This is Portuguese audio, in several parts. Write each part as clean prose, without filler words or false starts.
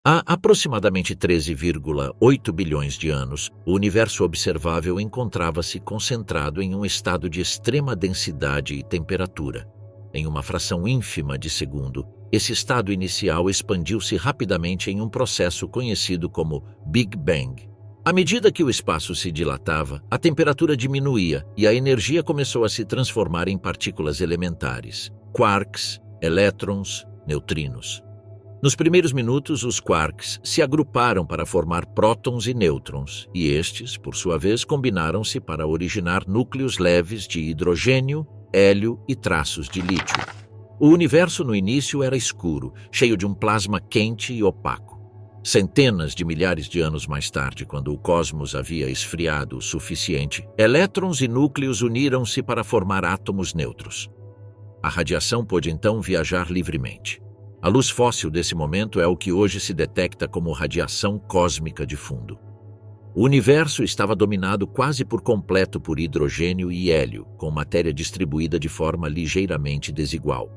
Há aproximadamente 13,8 bilhões de anos, o universo observável encontrava-se concentrado em um estado de extrema densidade e temperatura. Em uma fração ínfima de segundo, esse estado inicial expandiu-se rapidamente em um processo conhecido como Big Bang. À medida que o espaço se dilatava, a temperatura diminuía e a energia começou a se transformar em partículas elementares, quarks, elétrons, neutrinos. Nos primeiros minutos, os quarks se agruparam para formar prótons e nêutrons, e estes, por sua vez, combinaram-se para originar núcleos leves de hidrogênio, hélio e traços de lítio. O universo no início era escuro, cheio de um plasma quente e opaco. Centenas de milhares de anos mais tarde, quando o cosmos havia esfriado o suficiente, elétrons e núcleos uniram-se para formar átomos neutros. A radiação pôde então viajar livremente. A luz fóssil desse momento é o que hoje se detecta como radiação cósmica de fundo. O universo estava dominado quase por completo por hidrogênio e hélio, com matéria distribuída de forma ligeiramente desigual.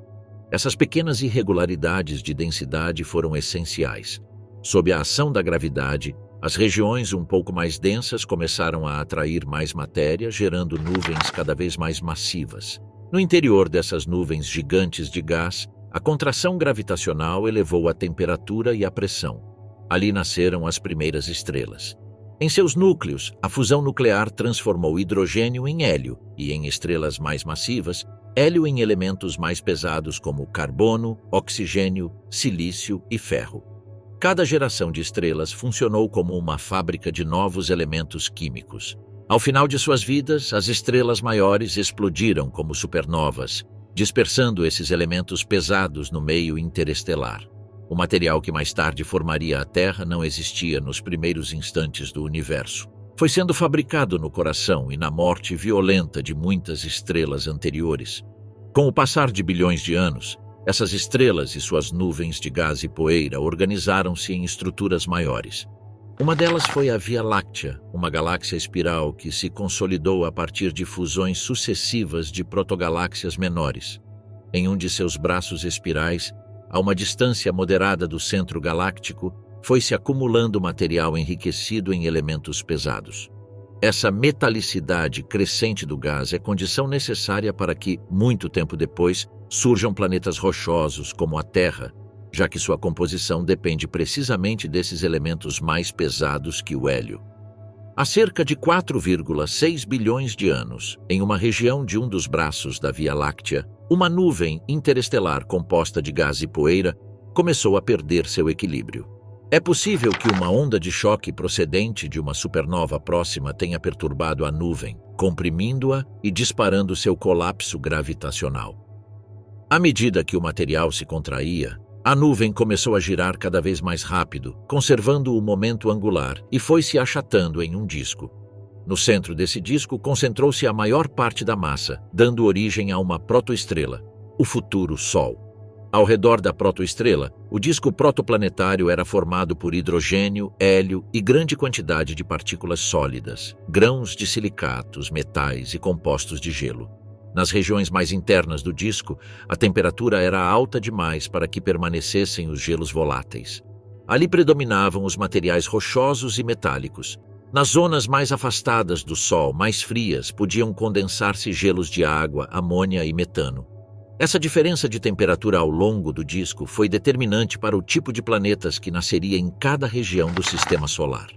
Essas pequenas irregularidades de densidade foram essenciais. Sob a ação da gravidade, as regiões um pouco mais densas começaram a atrair mais matéria, gerando nuvens cada vez mais massivas. No interior dessas nuvens gigantes de gás, a contração gravitacional elevou a temperatura e a pressão. Ali nasceram as primeiras estrelas. Em seus núcleos, a fusão nuclear transformou hidrogênio em hélio e, em estrelas mais massivas, hélio em elementos mais pesados como carbono, oxigênio, silício e ferro. Cada geração de estrelas funcionou como uma fábrica de novos elementos químicos. Ao final de suas vidas, as estrelas maiores explodiram como supernovas, dispersando esses elementos pesados no meio interestelar. O material que mais tarde formaria a Terra não existia nos primeiros instantes do universo. Foi sendo fabricado no coração e na morte violenta de muitas estrelas anteriores. Com o passar de bilhões de anos, essas estrelas e suas nuvens de gás e poeira organizaram-se em estruturas maiores. Uma delas foi a Via Láctea, uma galáxia espiral que se consolidou a partir de fusões sucessivas de protogaláxias menores. Em um de seus braços espirais, a uma distância moderada do centro galáctico, foi-se acumulando material enriquecido em elementos pesados. Essa metalicidade crescente do gás é condição necessária para que, muito tempo depois, surjam planetas rochosos como a Terra, já que sua composição depende precisamente desses elementos mais pesados que o hélio. Há cerca de 4,6 bilhões de anos, em uma região de um dos braços da Via Láctea, uma nuvem interestelar composta de gás e poeira começou a perder seu equilíbrio. É possível que uma onda de choque procedente de uma supernova próxima tenha perturbado a nuvem, comprimindo-a e disparando seu colapso gravitacional. À medida que o material se contraía, a nuvem começou a girar cada vez mais rápido, conservando o momento angular, e foi se achatando em um disco. No centro desse disco concentrou-se a maior parte da massa, dando origem a uma protoestrela, o futuro Sol. Ao redor da protoestrela, o disco protoplanetário era formado por hidrogênio, hélio e grande quantidade de partículas sólidas, grãos de silicatos, metais e compostos de gelo. Nas regiões mais internas do disco, a temperatura era alta demais para que permanecessem os gelos voláteis. Ali predominavam os materiais rochosos e metálicos. Nas zonas mais afastadas do Sol, mais frias, podiam condensar-se gelos de água, amônia e metano. Essa diferença de temperatura ao longo do disco foi determinante para o tipo de planetas que nasceria em cada região do sistema solar.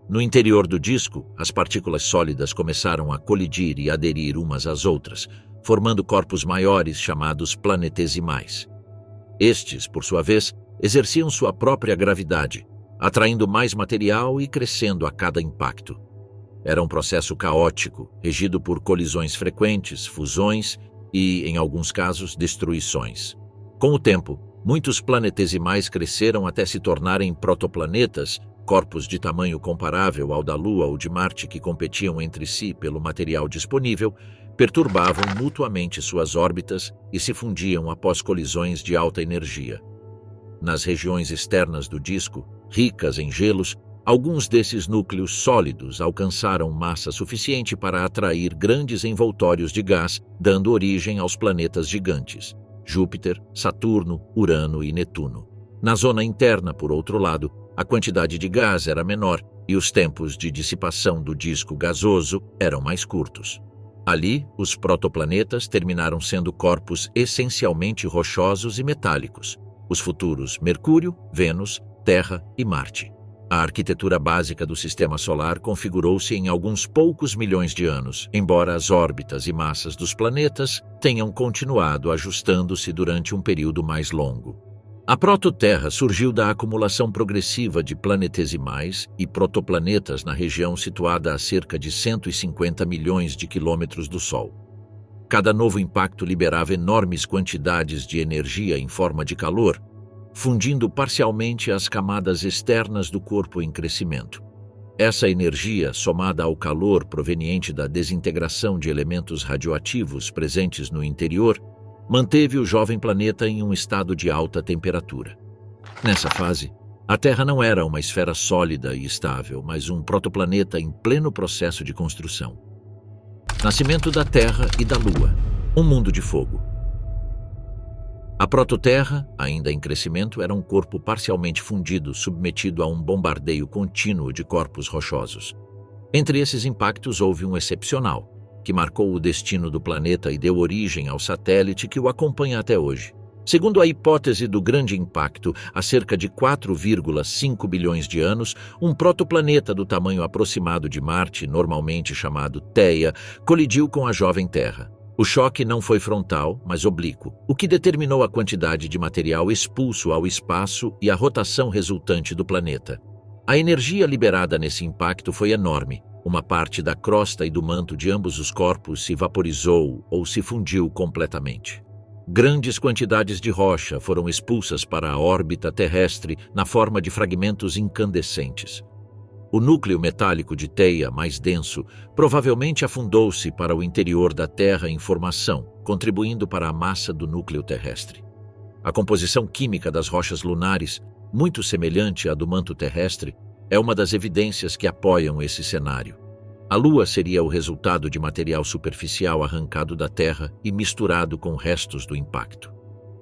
No interior do disco, as partículas sólidas começaram a colidir e aderir umas às outras, formando corpos maiores chamados planetesimais. Estes, por sua vez, exerciam sua própria gravidade, atraindo mais material e crescendo a cada impacto. Era um processo caótico, regido por colisões frequentes, fusões e, em alguns casos, destruições. Com o tempo, muitos planetesimais cresceram até se tornarem protoplanetas, corpos de tamanho comparável ao da Lua ou de Marte que competiam entre si pelo material disponível, perturbavam mutuamente suas órbitas e se fundiam após colisões de alta energia. Nas regiões externas do disco, ricas em gelos, alguns desses núcleos sólidos alcançaram massa suficiente para atrair grandes envoltórios de gás, dando origem aos planetas gigantes, Júpiter, Saturno, Urano e Netuno. Na zona interna, por outro lado, a quantidade de gás era menor e os tempos de dissipação do disco gasoso eram mais curtos. Ali, os protoplanetas terminaram sendo corpos essencialmente rochosos e metálicos, os futuros Mercúrio, Vênus, Terra e Marte. A arquitetura básica do Sistema Solar configurou-se em alguns poucos milhões de anos, embora as órbitas e massas dos planetas tenham continuado ajustando-se durante um período mais longo. A prototerra surgiu da acumulação progressiva de planetesimais e protoplanetas na região situada a cerca de 150 milhões de quilômetros do Sol. Cada novo impacto liberava enormes quantidades de energia em forma de calor, fundindo parcialmente as camadas externas do corpo em crescimento. Essa energia, somada ao calor proveniente da desintegração de elementos radioativos presentes no interior, manteve o jovem planeta em um estado de alta temperatura. Nessa fase, a Terra não era uma esfera sólida e estável, mas um protoplaneta em pleno processo de construção. Nascimento da Terra e da Lua, um mundo de fogo. A prototerra, ainda em crescimento, era um corpo parcialmente fundido, submetido a um bombardeio contínuo de corpos rochosos. Entre esses impactos houve um excepcional, que marcou o destino do planeta e deu origem ao satélite que o acompanha até hoje. Segundo a hipótese do grande impacto, há cerca de 4,5 bilhões de anos, um protoplaneta do tamanho aproximado de Marte, normalmente chamado Theia, colidiu com a jovem Terra. O choque não foi frontal, mas oblíquo, o que determinou a quantidade de material expulso ao espaço e a rotação resultante do planeta. A energia liberada nesse impacto foi enorme. Uma parte da crosta e do manto de ambos os corpos se vaporizou ou se fundiu completamente. Grandes quantidades de rocha foram expulsas para a órbita terrestre na forma de fragmentos incandescentes. O núcleo metálico de Theia, mais denso, provavelmente afundou-se para o interior da Terra em formação, contribuindo para a massa do núcleo terrestre. A composição química das rochas lunares, muito semelhante à do manto terrestre, é uma das evidências que apoiam esse cenário. A Lua seria o resultado de material superficial arrancado da Terra e misturado com restos do impacto.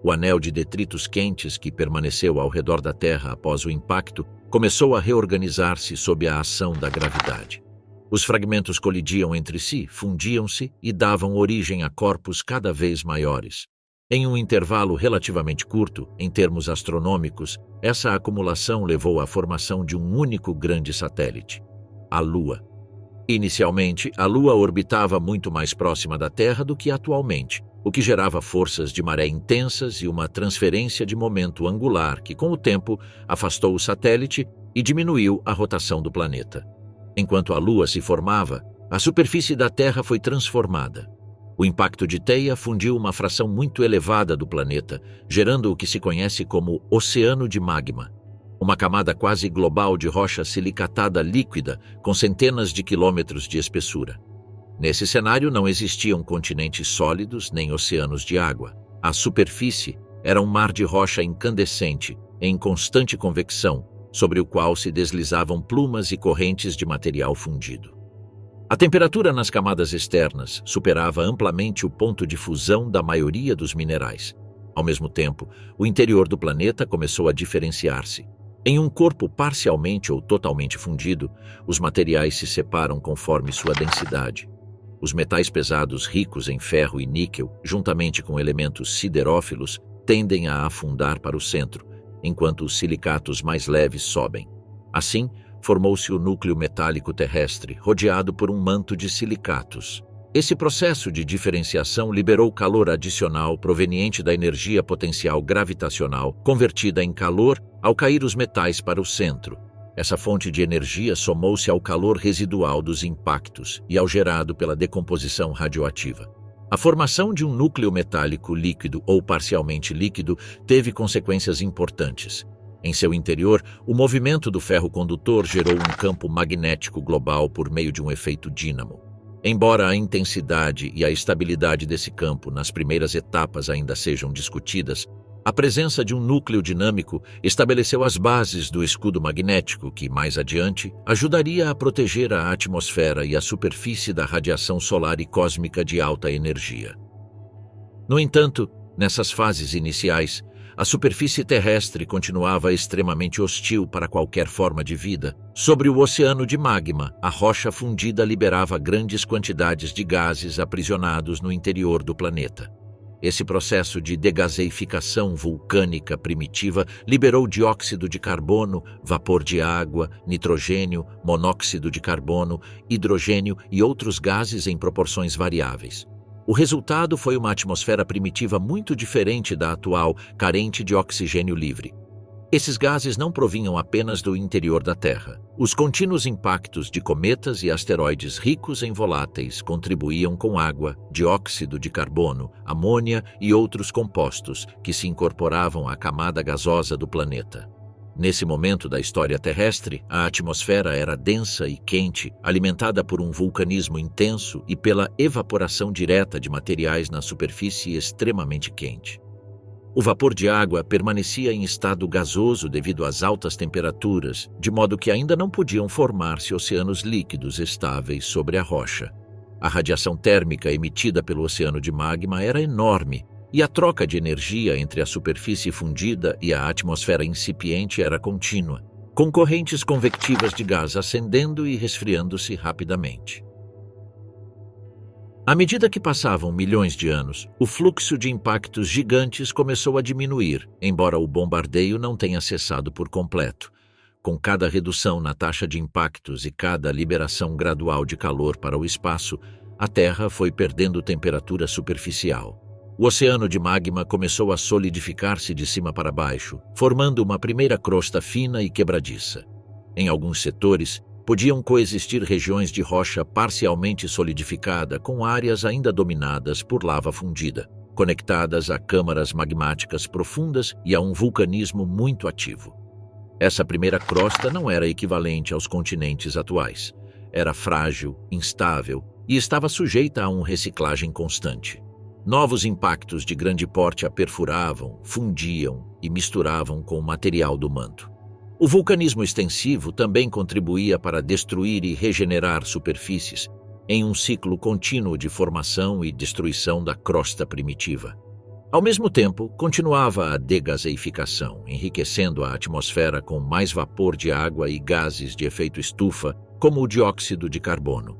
O anel de detritos quentes que permaneceu ao redor da Terra após o impacto começou a reorganizar-se sob a ação da gravidade. Os fragmentos colidiam entre si, fundiam-se e davam origem a corpos cada vez maiores. Em um intervalo relativamente curto, em termos astronômicos, essa acumulação levou à formação de um único grande satélite, a Lua. Inicialmente, a Lua orbitava muito mais próxima da Terra do que atualmente, o que gerava forças de maré intensas e uma transferência de momento angular que, com o tempo, afastou o satélite e diminuiu a rotação do planeta. Enquanto a Lua se formava, a superfície da Terra foi transformada. O impacto de Theia fundiu uma fração muito elevada do planeta, gerando o que se conhece como oceano de magma, uma camada quase global de rocha silicatada líquida com centenas de quilômetros de espessura. Nesse cenário não existiam continentes sólidos nem oceanos de água. A superfície era um mar de rocha incandescente, em constante convecção, sobre o qual se deslizavam plumas e correntes de material fundido. A temperatura nas camadas externas superava amplamente o ponto de fusão da maioria dos minerais. Ao mesmo tempo, o interior do planeta começou a diferenciar-se. Em um corpo parcialmente ou totalmente fundido, os materiais se separam conforme sua densidade. Os metais pesados ricos em ferro e níquel, juntamente com elementos siderófilos, tendem a afundar para o centro, enquanto os silicatos mais leves sobem. Assim, formou-se o núcleo metálico terrestre, rodeado por um manto de silicatos. Esse processo de diferenciação liberou calor adicional proveniente da energia potencial gravitacional, convertida em calor ao cair os metais para o centro. Essa fonte de energia somou-se ao calor residual dos impactos e ao gerado pela decomposição radioativa. A formação de um núcleo metálico líquido ou parcialmente líquido teve consequências importantes. Em seu interior, o movimento do ferro condutor gerou um campo magnético global por meio de um efeito dínamo. Embora a intensidade e a estabilidade desse campo nas primeiras etapas ainda sejam discutidas, a presença de um núcleo dinâmico estabeleceu as bases do escudo magnético que, mais adiante, ajudaria a proteger a atmosfera e a superfície da radiação solar e cósmica de alta energia. No entanto, nessas fases iniciais, a superfície terrestre continuava extremamente hostil para qualquer forma de vida. Sobre o oceano de magma, a rocha fundida liberava grandes quantidades de gases aprisionados no interior do planeta. Esse processo de degaseificação vulcânica primitiva liberou dióxido de carbono, vapor de água, nitrogênio, monóxido de carbono, hidrogênio e outros gases em proporções variáveis. O resultado foi uma atmosfera primitiva muito diferente da atual, carente de oxigênio livre. Esses gases não provinham apenas do interior da Terra. Os contínuos impactos de cometas e asteroides ricos em voláteis contribuíam com água, dióxido de carbono, amônia e outros compostos que se incorporavam à camada gasosa do planeta. Nesse momento da história terrestre, a atmosfera era densa e quente, alimentada por um vulcanismo intenso e pela evaporação direta de materiais na superfície extremamente quente. O vapor de água permanecia em estado gasoso devido às altas temperaturas, de modo que ainda não podiam formar-se oceanos líquidos estáveis sobre a rocha. A radiação térmica emitida pelo oceano de magma era enorme, e a troca de energia entre a superfície fundida e a atmosfera incipiente era contínua, com correntes convectivas de gás ascendendo e resfriando-se rapidamente. À medida que passavam milhões de anos, o fluxo de impactos gigantes começou a diminuir, embora o bombardeio não tenha cessado por completo. Com cada redução na taxa de impactos e cada liberação gradual de calor para o espaço, a Terra foi perdendo temperatura superficial. O oceano de magma começou a solidificar-se de cima para baixo, formando uma primeira crosta fina e quebradiça. Em alguns setores, podiam coexistir regiões de rocha parcialmente solidificada com áreas ainda dominadas por lava fundida, conectadas a câmaras magmáticas profundas e a um vulcanismo muito ativo. Essa primeira crosta não era equivalente aos continentes atuais. Era frágil, instável e estava sujeita a uma reciclagem constante. Novos impactos de grande porte a perfuravam, fundiam e misturavam com o material do manto. O vulcanismo extensivo também contribuía para destruir e regenerar superfícies, em um ciclo contínuo de formação e destruição da crosta primitiva. Ao mesmo tempo, continuava a degaseificação, enriquecendo a atmosfera com mais vapor de água e gases de efeito estufa, como o dióxido de carbono.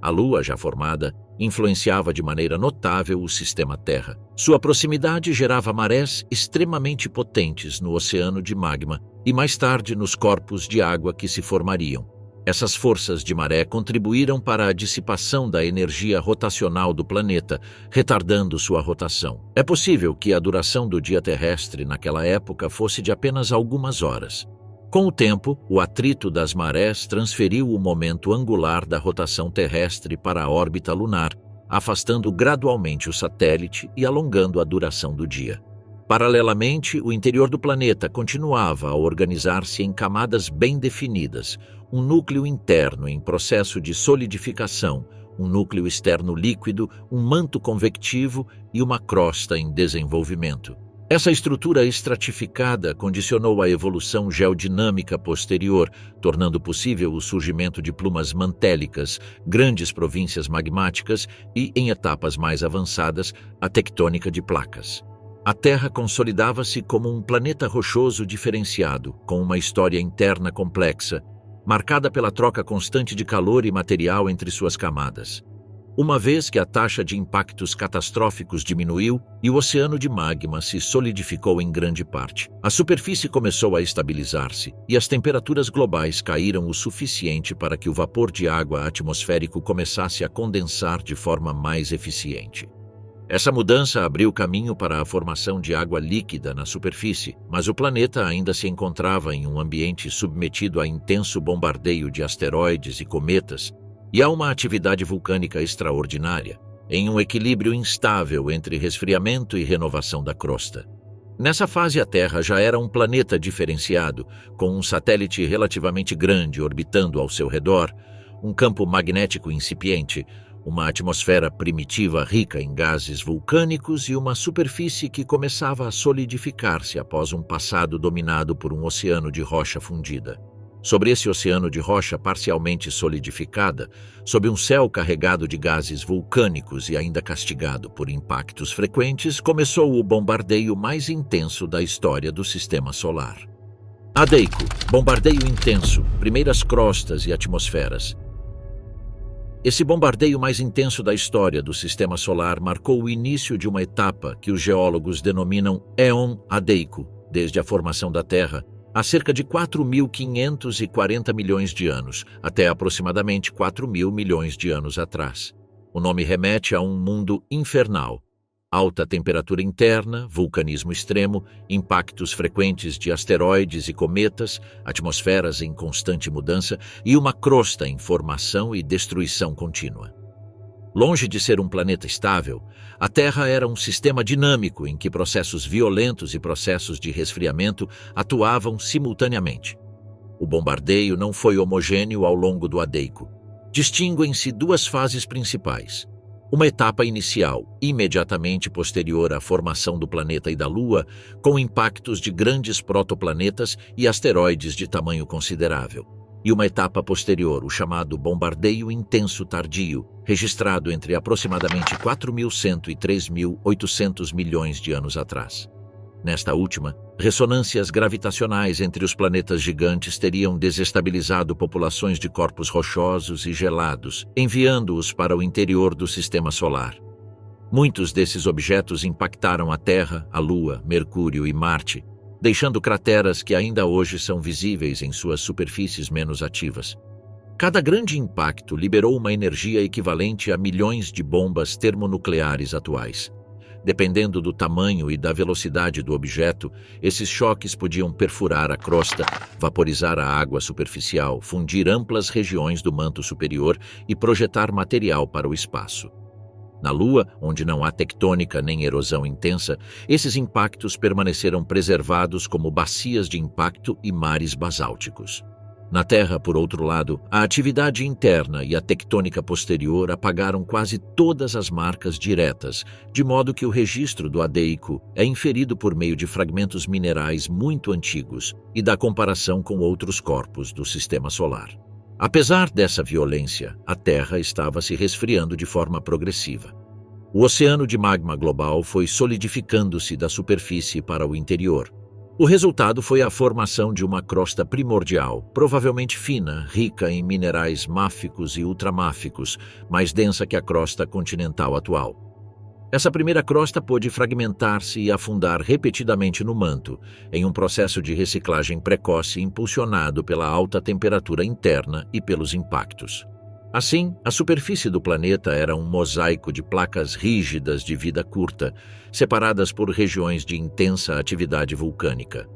A Lua, já formada, influenciava de maneira notável o sistema Terra. Sua proximidade gerava marés extremamente potentes no oceano de magma e mais tarde nos corpos de água que se formariam. Essas forças de maré contribuíram para a dissipação da energia rotacional do planeta, retardando sua rotação. É possível que a duração do dia terrestre naquela época fosse de apenas algumas horas. Com o tempo, o atrito das marés transferiu o momento angular da rotação terrestre para a órbita lunar, afastando gradualmente o satélite e alongando a duração do dia. Paralelamente, o interior do planeta continuava a organizar-se em camadas bem definidas, um núcleo interno em processo de solidificação, um núcleo externo líquido, um manto convectivo e uma crosta em desenvolvimento. Essa estrutura estratificada condicionou a evolução geodinâmica posterior, tornando possível o surgimento de plumas mantélicas, grandes províncias magmáticas e, em etapas mais avançadas, a tectônica de placas. A Terra consolidava-se como um planeta rochoso diferenciado, com uma história interna complexa, marcada pela troca constante de calor e material entre suas camadas. Uma vez que a taxa de impactos catastróficos diminuiu e o oceano de magma se solidificou em grande parte, a superfície começou a estabilizar-se e as temperaturas globais caíram o suficiente para que o vapor de água atmosférico começasse a condensar de forma mais eficiente. Essa mudança abriu caminho para a formação de água líquida na superfície, mas o planeta ainda se encontrava em um ambiente submetido a intenso bombardeio de asteroides e cometas, e há uma atividade vulcânica extraordinária, em um equilíbrio instável entre resfriamento e renovação da crosta. Nessa fase, a Terra já era um planeta diferenciado, com um satélite relativamente grande orbitando ao seu redor, um campo magnético incipiente, uma atmosfera primitiva rica em gases vulcânicos e uma superfície que começava a solidificar-se após um passado dominado por um oceano de rocha fundida. Sobre esse oceano de rocha parcialmente solidificada, sob um céu carregado de gases vulcânicos e ainda castigado por impactos frequentes, começou o bombardeio mais intenso da história do Sistema Solar. Adeico, bombardeio intenso, primeiras crostas e atmosferas. Esse bombardeio mais intenso da história do Sistema Solar marcou o início de uma etapa que os geólogos denominam Éon Adeico, desde a formação da Terra, há cerca de 4.540 milhões de anos, até aproximadamente 4.000 milhões de anos atrás. O nome remete a um mundo infernal. Alta temperatura interna, vulcanismo extremo, impactos frequentes de asteroides e cometas, atmosferas em constante mudança e uma crosta em formação e destruição contínua. Longe de ser um planeta estável, a Terra era um sistema dinâmico em que processos violentos e processos de resfriamento atuavam simultaneamente. O bombardeio não foi homogêneo ao longo do Adeico. Distinguem-se duas fases principais. Uma etapa inicial, imediatamente posterior à formação do planeta e da Lua, com impactos de grandes protoplanetas e asteroides de tamanho considerável. E uma etapa posterior, o chamado bombardeio intenso tardio, registrado entre aproximadamente 4.100 e 3.800 milhões de anos atrás. Nesta última, ressonâncias gravitacionais entre os planetas gigantes teriam desestabilizado populações de corpos rochosos e gelados, enviando-os para o interior do Sistema Solar. Muitos desses objetos impactaram a Terra, a Lua, Mercúrio e Marte, deixando crateras que ainda hoje são visíveis em suas superfícies menos ativas. Cada grande impacto liberou uma energia equivalente a milhões de bombas termonucleares atuais. Dependendo do tamanho e da velocidade do objeto, esses choques podiam perfurar a crosta, vaporizar a água superficial, fundir amplas regiões do manto superior e projetar material para o espaço. Na Lua, onde não há tectônica nem erosão intensa, esses impactos permaneceram preservados como bacias de impacto e mares basálticos. Na Terra, por outro lado, a atividade interna e a tectônica posterior apagaram quase todas as marcas diretas, de modo que o registro do Adeico é inferido por meio de fragmentos minerais muito antigos e da comparação com outros corpos do Sistema Solar. Apesar dessa violência, a Terra estava se resfriando de forma progressiva. O oceano de magma global foi solidificando-se da superfície para o interior. O resultado foi a formação de uma crosta primordial, provavelmente fina, rica em minerais máficos e ultramáficos, mais densa que a crosta continental atual. Essa primeira crosta pôde fragmentar-se e afundar repetidamente no manto, em um processo de reciclagem precoce impulsionado pela alta temperatura interna e pelos impactos. Assim, a superfície do planeta era um mosaico de placas rígidas de vida curta, separadas por regiões de intensa atividade vulcânica.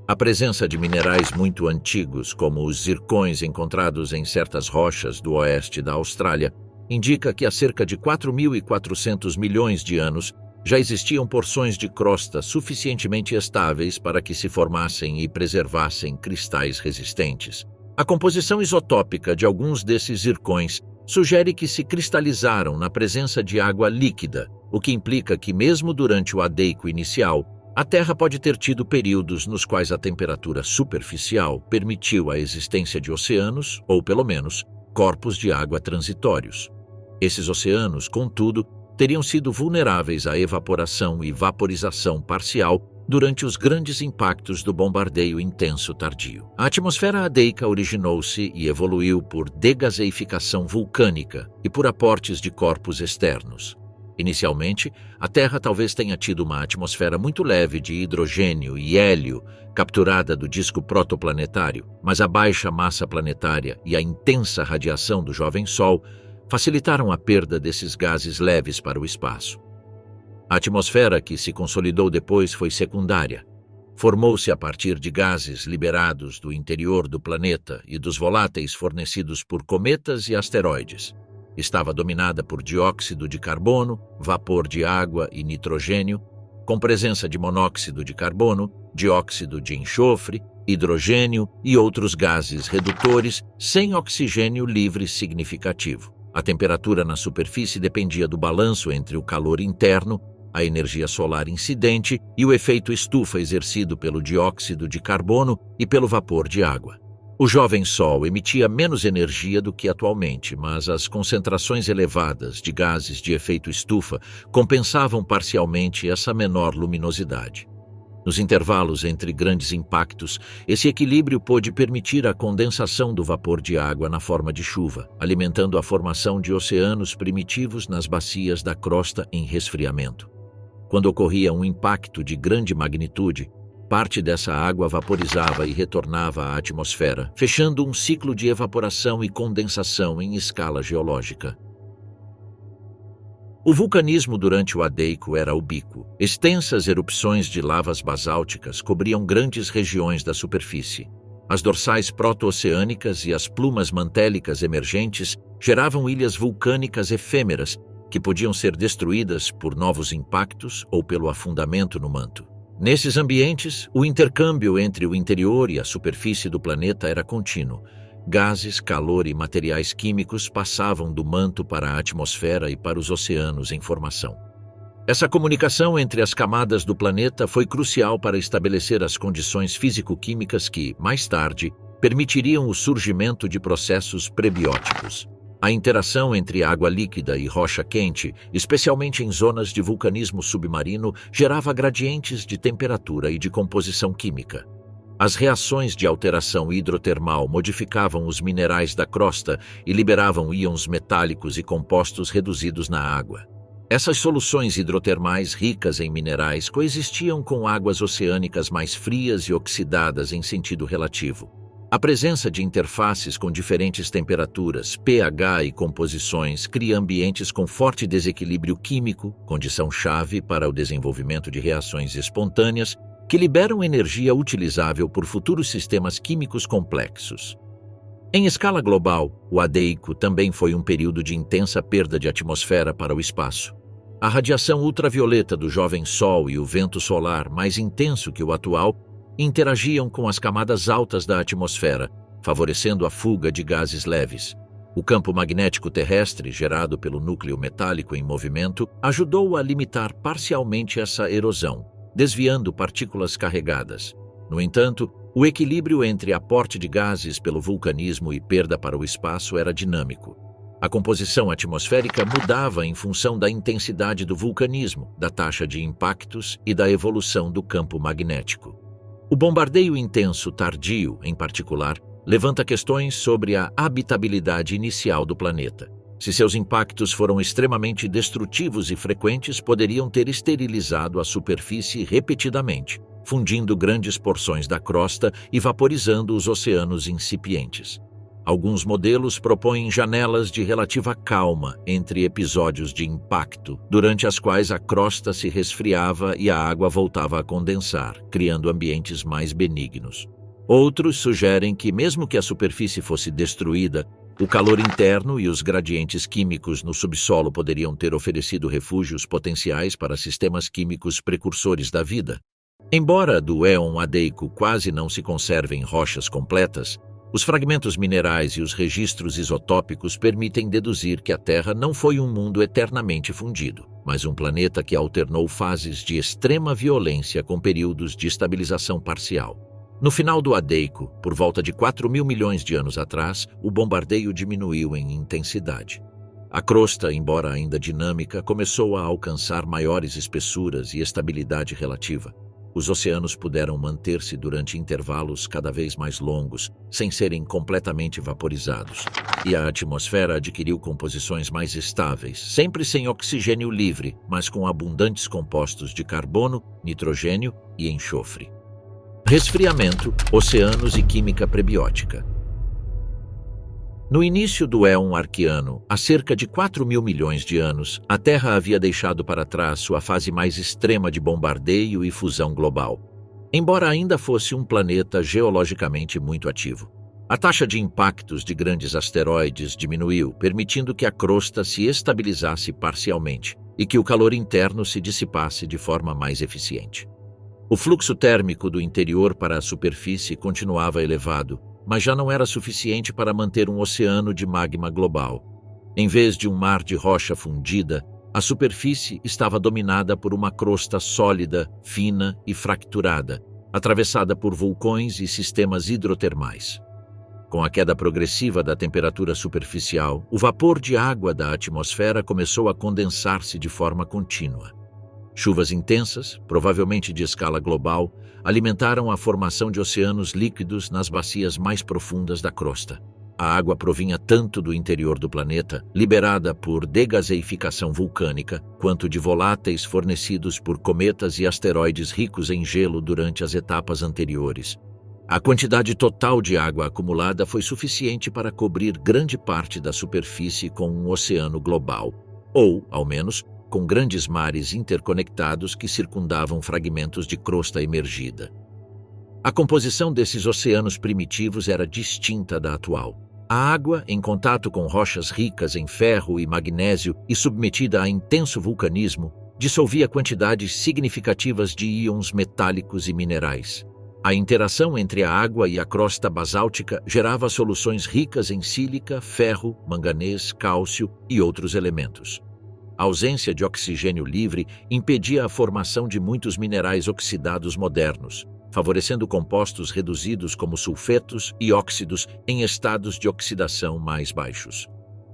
A presença de minerais muito antigos, como os zircões encontrados em certas rochas do oeste da Austrália, indica que há cerca de 4.400 milhões de anos já existiam porções de crosta suficientemente estáveis para que se formassem e preservassem cristais resistentes. A composição isotópica de alguns desses zircões sugere que se cristalizaram na presença de água líquida, o que implica que, mesmo durante o Adeico inicial, a Terra pode ter tido períodos nos quais a temperatura superficial permitiu a existência de oceanos, ou pelo menos, corpos de água transitórios. Esses oceanos, contudo, teriam sido vulneráveis à evaporação e vaporização parcial durante os grandes impactos do bombardeio intenso tardio. A atmosfera adeica originou-se e evoluiu por degaseificação vulcânica e por aportes de corpos externos. Inicialmente, a Terra talvez tenha tido uma atmosfera muito leve de hidrogênio e hélio capturada do disco protoplanetário, mas a baixa massa planetária e a intensa radiação do jovem Sol facilitaram a perda desses gases leves para o espaço. A atmosfera que se consolidou depois foi secundária. Formou-se a partir de gases liberados do interior do planeta e dos voláteis fornecidos por cometas e asteroides. Estava dominada por dióxido de carbono, vapor de água e nitrogênio, com presença de monóxido de carbono, dióxido de enxofre, hidrogênio e outros gases redutores sem oxigênio livre significativo. A temperatura na superfície dependia do balanço entre o calor interno, a energia solar incidente e o efeito estufa exercido pelo dióxido de carbono e pelo vapor de água. O jovem Sol emitia menos energia do que atualmente, mas as concentrações elevadas de gases de efeito estufa compensavam parcialmente essa menor luminosidade. Nos intervalos entre grandes impactos, esse equilíbrio pôde permitir a condensação do vapor de água na forma de chuva, alimentando a formação de oceanos primitivos nas bacias da crosta em resfriamento. Quando ocorria um impacto de grande magnitude, parte dessa água vaporizava e retornava à atmosfera, fechando um ciclo de evaporação e condensação em escala geológica. O vulcanismo durante o Adeico era ubíquo. Extensas erupções de lavas basálticas cobriam grandes regiões da superfície. As dorsais proto-oceânicas e as plumas mantélicas emergentes geravam ilhas vulcânicas efêmeras que podiam ser destruídas por novos impactos ou pelo afundamento no manto. Nesses ambientes, o intercâmbio entre o interior e a superfície do planeta era contínuo. Gases, calor e materiais químicos passavam do manto para a atmosfera e para os oceanos em formação. Essa comunicação entre as camadas do planeta foi crucial para estabelecer as condições físico-químicas que, mais tarde, permitiriam o surgimento de processos prebióticos. A interação entre água líquida e rocha quente, especialmente em zonas de vulcanismo submarino, gerava gradientes de temperatura e de composição química. As reações de alteração hidrotermal modificavam os minerais da crosta e liberavam íons metálicos e compostos reduzidos na água. Essas soluções hidrotermais ricas em minerais coexistiam com águas oceânicas mais frias e oxidadas em sentido relativo. A presença de interfaces com diferentes temperaturas, pH e composições cria ambientes com forte desequilíbrio químico, condição-chave para o desenvolvimento de reações espontâneas que liberam energia utilizável por futuros sistemas químicos complexos. Em escala global, o Adeico também foi um período de intensa perda de atmosfera para o espaço. A radiação ultravioleta do jovem Sol e o vento solar, mais intenso que o atual, interagiam com as camadas altas da atmosfera, favorecendo a fuga de gases leves. O campo magnético terrestre, gerado pelo núcleo metálico em movimento, ajudou a limitar parcialmente essa erosão, desviando partículas carregadas. No entanto, o equilíbrio entre aporte de gases pelo vulcanismo e perda para o espaço era dinâmico. A composição atmosférica mudava em função da intensidade do vulcanismo, da taxa de impactos e da evolução do campo magnético. O bombardeio intenso tardio, em particular, levanta questões sobre a habitabilidade inicial do planeta. Se seus impactos foram extremamente destrutivos e frequentes, poderiam ter esterilizado a superfície repetidamente, fundindo grandes porções da crosta e vaporizando os oceanos incipientes. Alguns modelos propõem janelas de relativa calma entre episódios de impacto, durante as quais a crosta se resfriava e a água voltava a condensar, criando ambientes mais benignos. Outros sugerem que, mesmo que a superfície fosse destruída, o calor interno e os gradientes químicos no subsolo poderiam ter oferecido refúgios potenciais para sistemas químicos precursores da vida. Embora do éon Adeico quase não se conservem rochas completas, os fragmentos minerais e os registros isotópicos permitem deduzir que a Terra não foi um mundo eternamente fundido, mas um planeta que alternou fases de extrema violência com períodos de estabilização parcial. No final do Adeico, por volta de 4.000 milhões de anos atrás, o bombardeio diminuiu em intensidade. A crosta, embora ainda dinâmica, começou a alcançar maiores espessuras e estabilidade relativa. Os oceanos puderam manter-se durante intervalos cada vez mais longos, sem serem completamente vaporizados, e a atmosfera adquiriu composições mais estáveis, sempre sem oxigênio livre, mas com abundantes compostos de carbono, nitrogênio e enxofre. Resfriamento, oceanos e química prebiótica. No início do éon arqueano, há cerca de 4.000 milhões de anos, a Terra havia deixado para trás sua fase mais extrema de bombardeio e fusão global, embora ainda fosse um planeta geologicamente muito ativo. A taxa de impactos de grandes asteroides diminuiu, permitindo que a crosta se estabilizasse parcialmente e que o calor interno se dissipasse de forma mais eficiente. O fluxo térmico do interior para a superfície continuava elevado, mas já não era suficiente para manter um oceano de magma global. Em vez de um mar de rocha fundida, a superfície estava dominada por uma crosta sólida, fina e fracturada, atravessada por vulcões e sistemas hidrotermais. Com a queda progressiva da temperatura superficial, o vapor de água da atmosfera começou a condensar-se de forma contínua. Chuvas intensas, provavelmente de escala global, alimentaram a formação de oceanos líquidos nas bacias mais profundas da crosta. A água provinha tanto do interior do planeta, liberada por degaseificação vulcânica, quanto de voláteis fornecidos por cometas e asteroides ricos em gelo durante as etapas anteriores. A quantidade total de água acumulada foi suficiente para cobrir grande parte da superfície com um oceano global, ou, ao menos, com grandes mares interconectados que circundavam fragmentos de crosta emergida. A composição desses oceanos primitivos era distinta da atual. A água, em contato com rochas ricas em ferro e magnésio e submetida a intenso vulcanismo, dissolvia quantidades significativas de íons metálicos e minerais. A interação entre a água e a crosta basáltica gerava soluções ricas em sílica, ferro, manganês, cálcio e outros elementos. A ausência de oxigênio livre impedia a formação de muitos minerais oxidados modernos, favorecendo compostos reduzidos como sulfetos e óxidos em estados de oxidação mais baixos.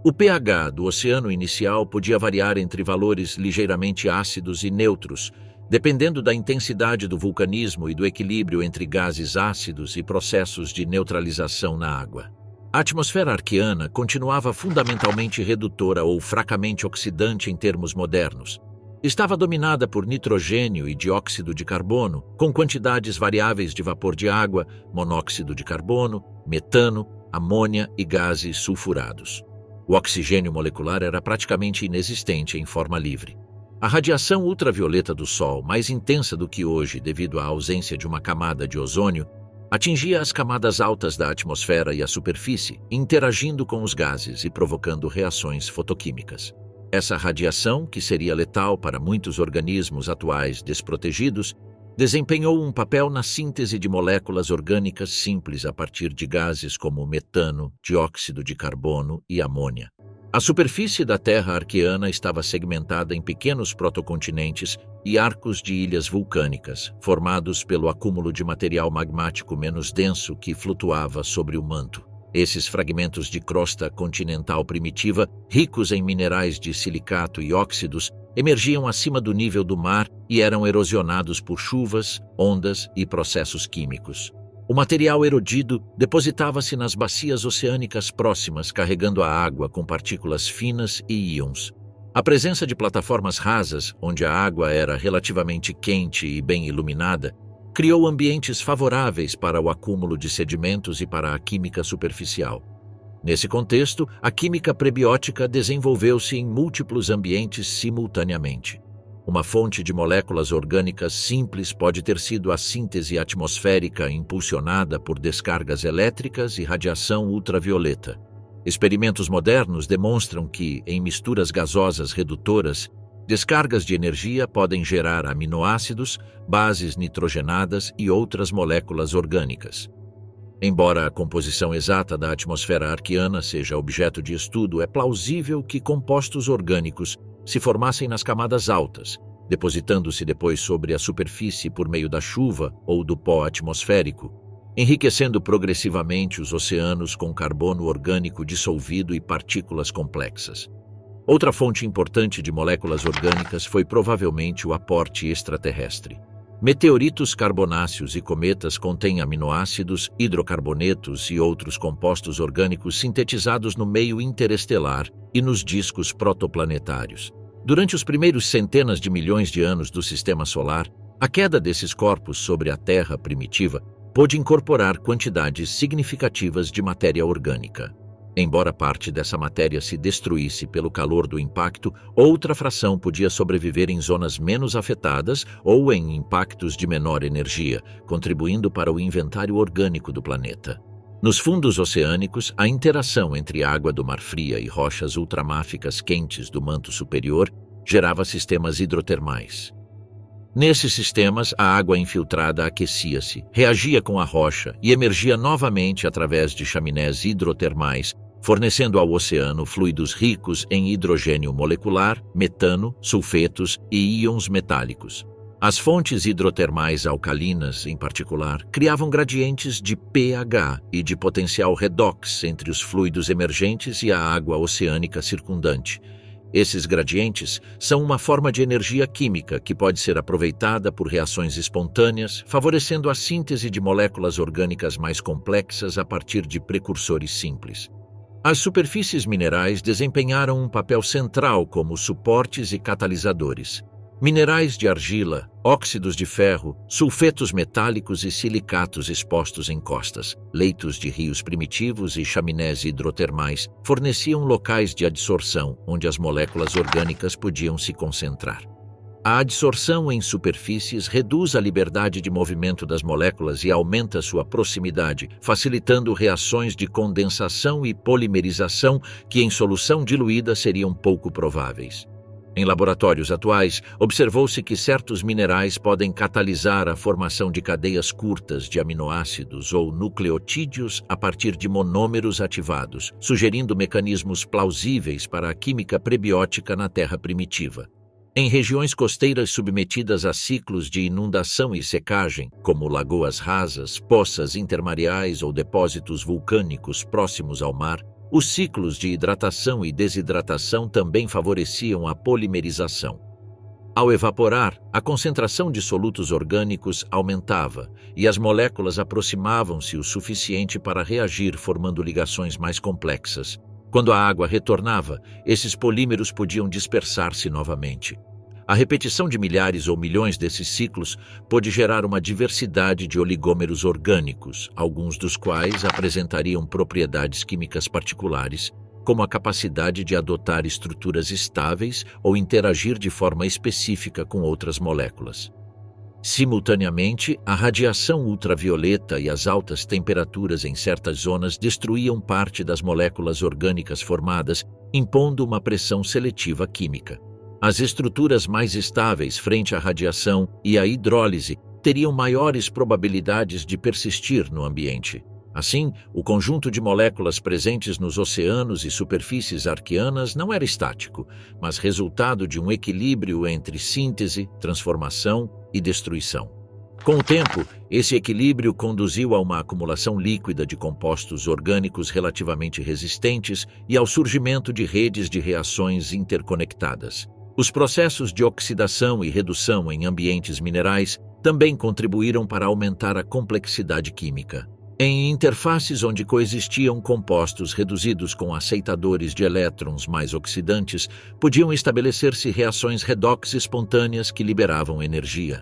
O pH do oceano inicial podia variar entre valores ligeiramente ácidos e neutros, dependendo da intensidade do vulcanismo e do equilíbrio entre gases ácidos e processos de neutralização na água. A atmosfera arqueana continuava fundamentalmente redutora ou fracamente oxidante em termos modernos. Estava dominada por nitrogênio e dióxido de carbono, com quantidades variáveis de vapor de água, monóxido de carbono, metano, amônia e gases sulfurados. O oxigênio molecular era praticamente inexistente em forma livre. A radiação ultravioleta do Sol, mais intensa do que hoje devido à ausência de uma camada de ozônio, atingia as camadas altas da atmosfera e a superfície, interagindo com os gases e provocando reações fotoquímicas. Essa radiação, que seria letal para muitos organismos atuais desprotegidos, desempenhou um papel na síntese de moléculas orgânicas simples a partir de gases como metano, dióxido de carbono e amônia. A superfície da Terra arqueana estava segmentada em pequenos protocontinentes e arcos de ilhas vulcânicas, formados pelo acúmulo de material magmático menos denso que flutuava sobre o manto. Esses fragmentos de crosta continental primitiva, ricos em minerais de silicato e óxidos, emergiam acima do nível do mar e eram erosionados por chuvas, ondas e processos químicos. O material erodido depositava-se nas bacias oceânicas próximas, carregando a água com partículas finas e íons. A presença de plataformas rasas, onde a água era relativamente quente e bem iluminada, criou ambientes favoráveis para o acúmulo de sedimentos e para a química superficial. Nesse contexto, a química prebiótica desenvolveu-se em múltiplos ambientes simultaneamente. Uma fonte de moléculas orgânicas simples pode ter sido a síntese atmosférica impulsionada por descargas elétricas e radiação ultravioleta. Experimentos modernos demonstram que, em misturas gasosas redutoras, descargas de energia podem gerar aminoácidos, bases nitrogenadas e outras moléculas orgânicas. Embora a composição exata da atmosfera arqueana seja objeto de estudo, é plausível que compostos orgânicos se formassem nas camadas altas, depositando-se depois sobre a superfície por meio da chuva ou do pó atmosférico, enriquecendo progressivamente os oceanos com carbono orgânico dissolvido e partículas complexas. Outra fonte importante de moléculas orgânicas foi provavelmente o aporte extraterrestre. Meteoritos carbonáceos e cometas contêm aminoácidos, hidrocarbonetos e outros compostos orgânicos sintetizados no meio interestelar e nos discos protoplanetários. Durante os primeiros centenas de milhões de anos do Sistema Solar, a queda desses corpos sobre a Terra primitiva pôde incorporar quantidades significativas de matéria orgânica. Embora parte dessa matéria se destruísse pelo calor do impacto, outra fração podia sobreviver em zonas menos afetadas ou em impactos de menor energia, contribuindo para o inventário orgânico do planeta. Nos fundos oceânicos, a interação entre água do mar fria e rochas ultramáficas quentes do manto superior gerava sistemas hidrotermais. Nesses sistemas, a água infiltrada aquecia-se, reagia com a rocha e emergia novamente através de chaminés hidrotermais, fornecendo ao oceano fluidos ricos em hidrogênio molecular, metano, sulfetos e íons metálicos. As fontes hidrotermais alcalinas, em particular, criavam gradientes de pH e de potencial redox entre os fluidos emergentes e a água oceânica circundante. Esses gradientes são uma forma de energia química que pode ser aproveitada por reações espontâneas, favorecendo a síntese de moléculas orgânicas mais complexas a partir de precursores simples. As superfícies minerais desempenharam um papel central como suportes e catalisadores. Minerais de argila, óxidos de ferro, sulfetos metálicos e silicatos expostos em costas, leitos de rios primitivos e chaminés hidrotermais forneciam locais de adsorção onde as moléculas orgânicas podiam se concentrar. A adsorção em superfícies reduz a liberdade de movimento das moléculas e aumenta sua proximidade, facilitando reações de condensação e polimerização que em solução diluída seriam pouco prováveis. Em laboratórios atuais, observou-se que certos minerais podem catalisar a formação de cadeias curtas de aminoácidos ou nucleotídeos a partir de monômeros ativados, sugerindo mecanismos plausíveis para a química prebiótica na Terra primitiva. Em regiões costeiras submetidas a ciclos de inundação e secagem, como lagoas rasas, poças intermareais ou depósitos vulcânicos próximos ao mar, os ciclos de hidratação e desidratação também favoreciam a polimerização. Ao evaporar, a concentração de solutos orgânicos aumentava e as moléculas aproximavam-se o suficiente para reagir formando ligações mais complexas. Quando a água retornava, esses polímeros podiam dispersar-se novamente. A repetição de milhares ou milhões desses ciclos pôde gerar uma diversidade de oligômeros orgânicos, alguns dos quais apresentariam propriedades químicas particulares, como a capacidade de adotar estruturas estáveis ou interagir de forma específica com outras moléculas. Simultaneamente, a radiação ultravioleta e as altas temperaturas em certas zonas destruíam parte das moléculas orgânicas formadas, impondo uma pressão seletiva química. As estruturas mais estáveis frente à radiação e à hidrólise teriam maiores probabilidades de persistir no ambiente. Assim, o conjunto de moléculas presentes nos oceanos e superfícies arqueanas não era estático, mas resultado de um equilíbrio entre síntese, transformação e destruição. Com o tempo, esse equilíbrio conduziu a uma acumulação líquida de compostos orgânicos relativamente resistentes e ao surgimento de redes de reações interconectadas. Os processos de oxidação e redução em ambientes minerais também contribuíram para aumentar a complexidade química. Em interfaces onde coexistiam compostos reduzidos com aceitadores de elétrons mais oxidantes, podiam estabelecer-se reações redox espontâneas que liberavam energia.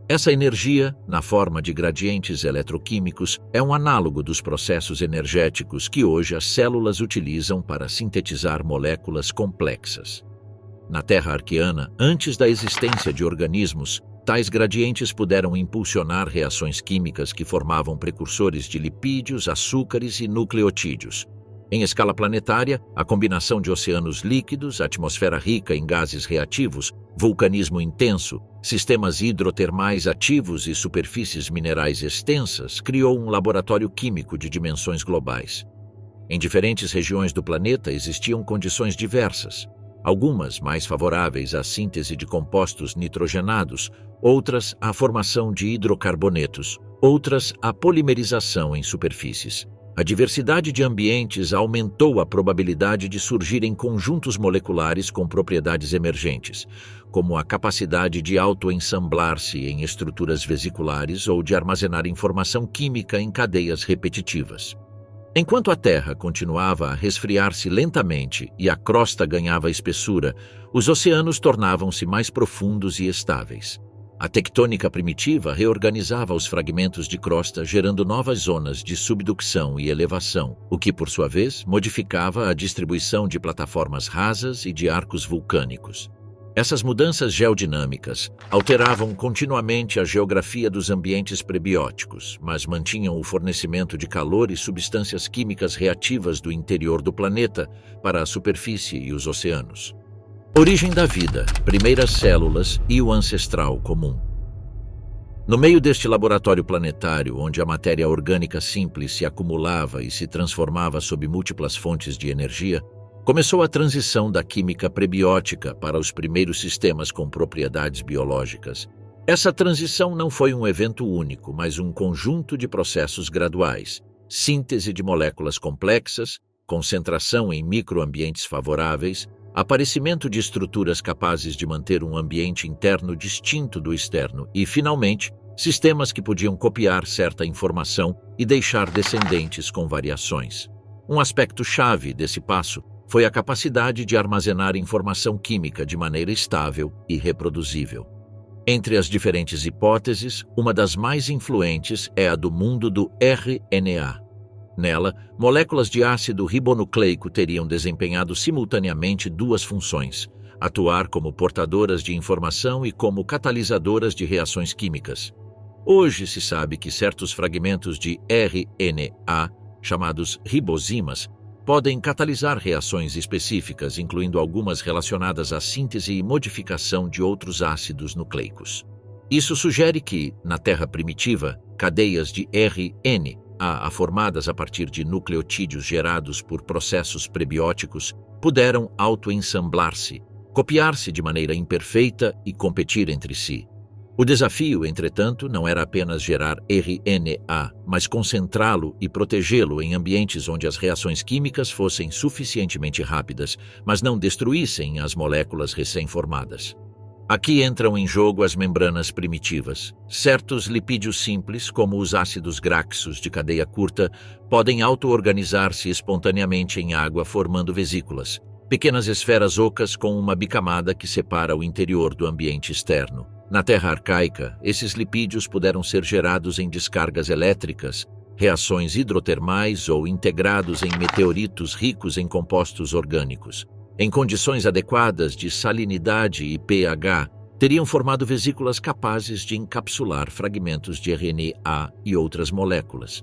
Essa energia, na forma de gradientes eletroquímicos, é um análogo dos processos energéticos que hoje as células utilizam para sintetizar moléculas complexas. Na Terra arqueana, antes da existência de organismos, tais gradientes puderam impulsionar reações químicas que formavam precursores de lipídios, açúcares e nucleotídeos. Em escala planetária, a combinação de oceanos líquidos, atmosfera rica em gases reativos, vulcanismo intenso, sistemas hidrotermais ativos e superfícies minerais extensas criou um laboratório químico de dimensões globais. Em diferentes regiões do planeta existiam condições diversas. Algumas mais favoráveis à síntese de compostos nitrogenados, outras à formação de hidrocarbonetos, outras à polimerização em superfícies. A diversidade de ambientes aumentou a probabilidade de surgirem conjuntos moleculares com propriedades emergentes, como a capacidade de autoensamblar-se em estruturas vesiculares ou de armazenar informação química em cadeias repetitivas. Enquanto a Terra continuava a resfriar-se lentamente e a crosta ganhava espessura, os oceanos tornavam-se mais profundos e estáveis. A tectônica primitiva reorganizava os fragmentos de crosta, gerando novas zonas de subducção e elevação, o que, por sua vez, modificava a distribuição de plataformas rasas e de arcos vulcânicos. Essas mudanças geodinâmicas alteravam continuamente a geografia dos ambientes prebióticos, mas mantinham o fornecimento de calor e substâncias químicas reativas do interior do planeta para a superfície e os oceanos. Origem da vida, primeiras células e o ancestral comum. No meio deste laboratório planetário, onde a matéria orgânica simples se acumulava e se transformava sob múltiplas fontes de energia, começou a transição da química prebiótica para os primeiros sistemas com propriedades biológicas. Essa transição não foi um evento único, mas um conjunto de processos graduais: síntese de moléculas complexas, concentração em microambientes favoráveis, aparecimento de estruturas capazes de manter um ambiente interno distinto do externo e, finalmente, sistemas que podiam copiar certa informação e deixar descendentes com variações. Um aspecto-chave desse passo foi a capacidade de armazenar informação química de maneira estável e reproduzível. Entre as diferentes hipóteses, uma das mais influentes é a do mundo do RNA. Nela, moléculas de ácido ribonucleico teriam desempenhado simultaneamente duas funções: atuar como portadoras de informação e como catalisadoras de reações químicas. Hoje se sabe que certos fragmentos de RNA, chamados ribozimas, podem catalisar reações específicas, incluindo algumas relacionadas à síntese e modificação de outros ácidos nucleicos. Isso sugere que, na Terra primitiva, cadeias de RNA formadas a partir de nucleotídeos gerados por processos prebióticos puderam auto-ensamblar-se, copiar-se de maneira imperfeita e competir entre si. O desafio, entretanto, não era apenas gerar RNA, mas concentrá-lo e protegê-lo em ambientes onde as reações químicas fossem suficientemente rápidas, mas não destruíssem as moléculas recém-formadas. Aqui entram em jogo as membranas primitivas. Certos lipídios simples, como os ácidos graxos de cadeia curta, podem auto-organizar-se espontaneamente em água formando vesículas, pequenas esferas ocas com uma bicamada que separa o interior do ambiente externo. Na Terra arcaica, esses lipídios puderam ser gerados em descargas elétricas, reações hidrotermais ou integrados em meteoritos ricos em compostos orgânicos. Em condições adequadas de salinidade e pH, teriam formado vesículas capazes de encapsular fragmentos de RNA e outras moléculas.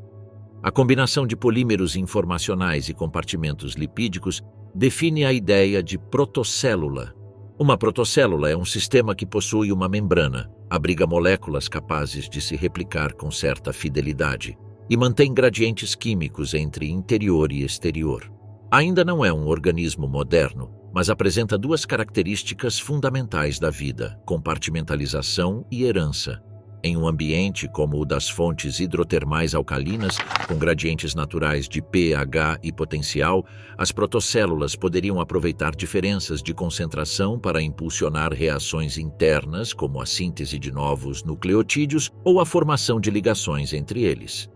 A combinação de polímeros informacionais e compartimentos lipídicos define a ideia de protocélula. Uma protocélula é um sistema que possui uma membrana, abriga moléculas capazes de se replicar com certa fidelidade e mantém gradientes químicos entre interior e exterior. Ainda não é um organismo moderno, mas apresenta duas características fundamentais da vida: compartimentalização e herança. Em um ambiente como o das fontes hidrotermais alcalinas, com gradientes naturais de pH e potencial, as protocélulas poderiam aproveitar diferenças de concentração para impulsionar reações internas, como a síntese de novos nucleotídeos ou a formação de ligações entre eles.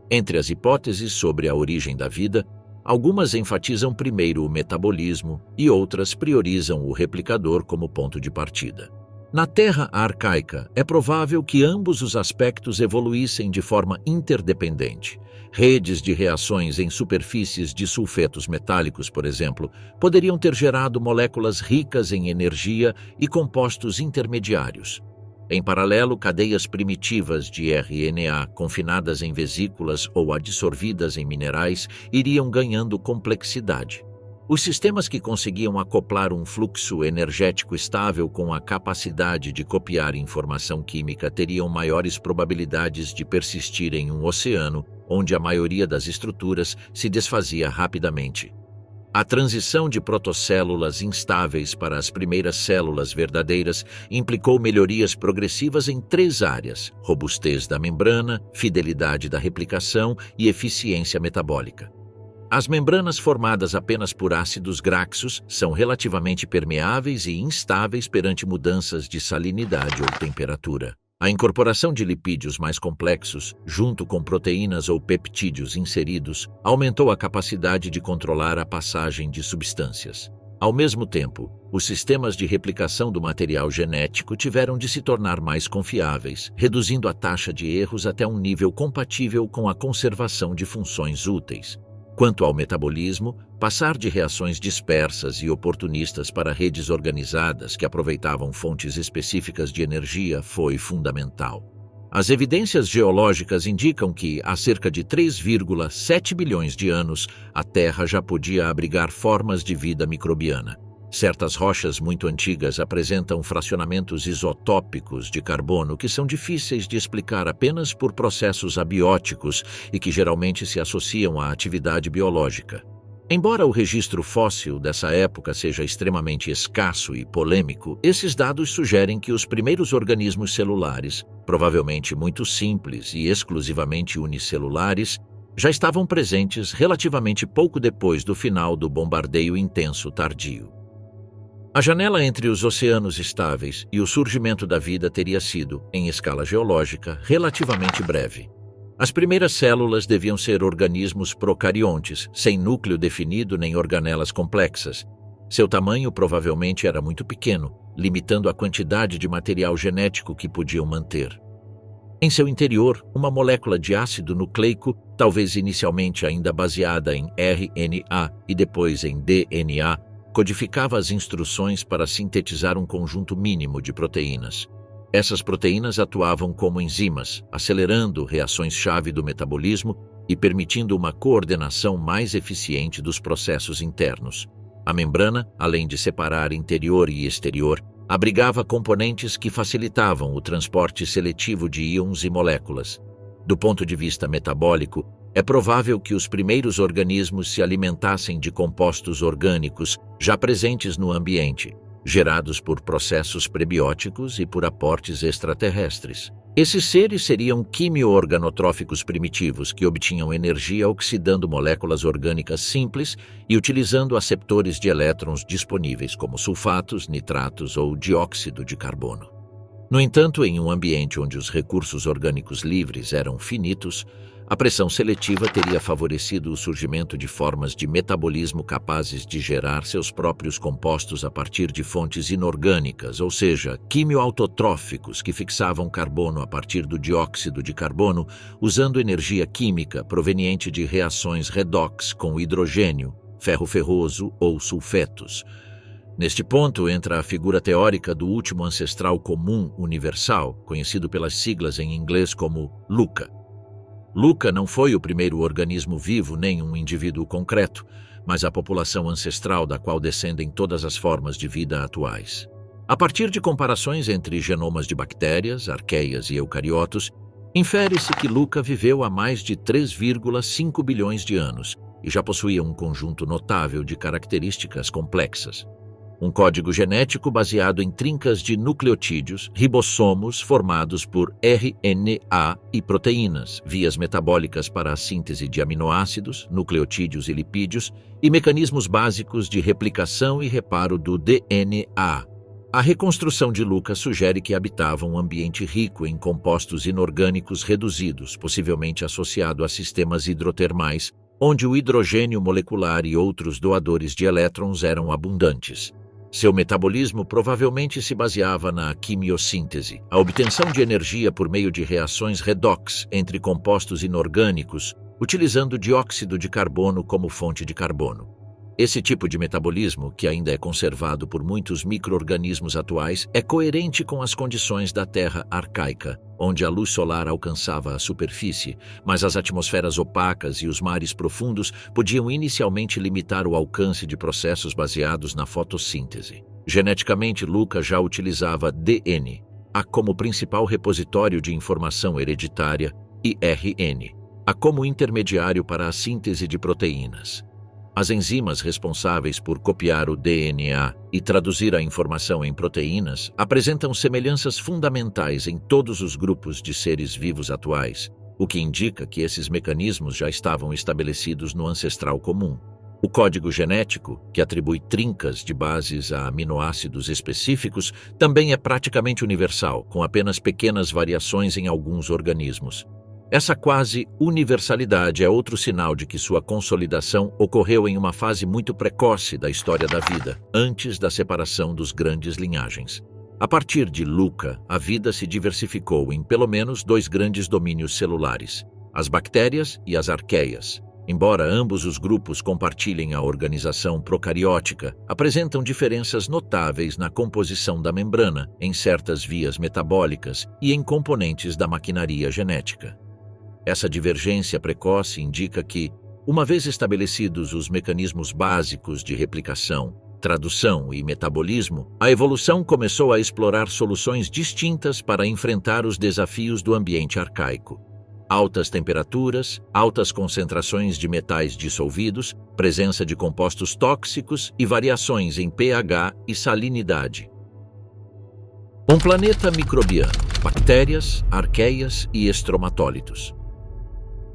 Entre as hipóteses sobre a origem da vida, algumas enfatizam primeiro o metabolismo e outras priorizam o replicador como ponto de partida. Na Terra arcaica, é provável que ambos os aspectos evoluíssem de forma interdependente. Redes de reações em superfícies de sulfetos metálicos, por exemplo, poderiam ter gerado moléculas ricas em energia e compostos intermediários. Em paralelo, cadeias primitivas de RNA, confinadas em vesículas ou adsorvidas em minerais, iriam ganhando complexidade. Os sistemas que conseguiam acoplar um fluxo energético estável com a capacidade de copiar informação química teriam maiores probabilidades de persistir em um oceano onde a maioria das estruturas se desfazia rapidamente. A transição de protocélulas instáveis para as primeiras células verdadeiras implicou melhorias progressivas em três áreas: robustez da membrana, fidelidade da replicação e eficiência metabólica. As membranas formadas apenas por ácidos graxos são relativamente permeáveis e instáveis perante mudanças de salinidade ou temperatura. A incorporação de lipídios mais complexos, junto com proteínas ou peptídeos inseridos, aumentou a capacidade de controlar a passagem de substâncias. Ao mesmo tempo, os sistemas de replicação do material genético tiveram de se tornar mais confiáveis, reduzindo a taxa de erros até um nível compatível com a conservação de funções úteis. Quanto ao metabolismo, passar de reações dispersas e oportunistas para redes organizadas que aproveitavam fontes específicas de energia foi fundamental. As evidências geológicas indicam que, há cerca de 3,7 bilhões de anos, a Terra já podia abrigar formas de vida microbiana. Certas rochas muito antigas apresentam fracionamentos isotópicos de carbono que são difíceis de explicar apenas por processos abióticos e que geralmente se associam à atividade biológica. Embora o registro fóssil dessa época seja extremamente escasso e polêmico, esses dados sugerem que os primeiros organismos celulares, provavelmente muito simples e exclusivamente unicelulares, já estavam presentes relativamente pouco depois do final do bombardeio intenso tardio. A janela entre os oceanos estáveis e o surgimento da vida teria sido, em escala geológica, relativamente breve. As primeiras células deviam ser organismos procariontes, sem núcleo definido nem organelas complexas. Seu tamanho provavelmente era muito pequeno, limitando a quantidade de material genético que podiam manter. Em seu interior, uma molécula de ácido nucleico, talvez inicialmente ainda baseada em RNA e depois em DNA, codificava as instruções para sintetizar um conjunto mínimo de proteínas. Essas proteínas atuavam como enzimas, acelerando reações-chave do metabolismo e permitindo uma coordenação mais eficiente dos processos internos. A membrana, além de separar interior e exterior, abrigava componentes que facilitavam o transporte seletivo de íons e moléculas. Do ponto de vista metabólico, é provável que os primeiros organismos se alimentassem de compostos orgânicos já presentes no ambiente, gerados por processos prebióticos e por aportes extraterrestres. Esses seres seriam quimio-organotróficos primitivos que obtinham energia oxidando moléculas orgânicas simples e utilizando aceptores de elétrons disponíveis como sulfatos, nitratos ou dióxido de carbono. No entanto, em um ambiente onde os recursos orgânicos livres eram finitos, a pressão seletiva teria favorecido o surgimento de formas de metabolismo capazes de gerar seus próprios compostos a partir de fontes inorgânicas, ou seja, quimioautotróficos que fixavam carbono a partir do dióxido de carbono, usando energia química proveniente de reações redox com hidrogênio, ferro ferroso ou sulfetos. Neste ponto entra a figura teórica do último ancestral comum universal, conhecido pelas siglas em inglês como LUCA. LUCA não foi o primeiro organismo vivo nem um indivíduo concreto, mas a população ancestral da qual descendem todas as formas de vida atuais. A partir de comparações entre genomas de bactérias, arqueias e eucariotos, infere-se que LUCA viveu há mais de 3,5 bilhões de anos e já possuía um conjunto notável de características complexas. Um código genético baseado em trincas de nucleotídeos, ribossomos formados por RNA e proteínas, vias metabólicas para a síntese de aminoácidos, nucleotídeos e lipídios, e mecanismos básicos de replicação e reparo do DNA. A reconstrução de LUCA sugere que habitava um ambiente rico em compostos inorgânicos reduzidos, possivelmente associado a sistemas hidrotermais, onde o hidrogênio molecular e outros doadores de elétrons eram abundantes. Seu metabolismo provavelmente se baseava na quimiossíntese, a obtenção de energia por meio de reações redox entre compostos inorgânicos, utilizando dióxido de carbono como fonte de carbono. Esse tipo de metabolismo, que ainda é conservado por muitos micro-organismos atuais, é coerente com as condições da Terra arcaica, onde a luz solar alcançava a superfície, mas as atmosferas opacas e os mares profundos podiam inicialmente limitar o alcance de processos baseados na fotossíntese. Geneticamente, LUCA já utilizava DNA como principal repositório de informação hereditária e RN como intermediário para a síntese de proteínas. As enzimas responsáveis por copiar o DNA e traduzir a informação em proteínas apresentam semelhanças fundamentais em todos os grupos de seres vivos atuais, o que indica que esses mecanismos já estavam estabelecidos no ancestral comum. O código genético, que atribui trincas de bases a aminoácidos específicos, também é praticamente universal, com apenas pequenas variações em alguns organismos. Essa quase universalidade é outro sinal de que sua consolidação ocorreu em uma fase muito precoce da história da vida, antes da separação dos grandes linhagens. A partir de LUCA, a vida se diversificou em pelo menos dois grandes domínios celulares, as bactérias e as arqueias. Embora ambos os grupos compartilhem a organização procariótica, apresentam diferenças notáveis na composição da membrana, em certas vias metabólicas e em componentes da maquinaria genética. Essa divergência precoce indica que, uma vez estabelecidos os mecanismos básicos de replicação, tradução e metabolismo, a evolução começou a explorar soluções distintas para enfrentar os desafios do ambiente arcaico. altas temperaturas, altas concentrações de metais dissolvidos, presença de compostos tóxicos e variações em pH e salinidade. Um planeta microbiano, bactérias, arqueias e estromatólitos.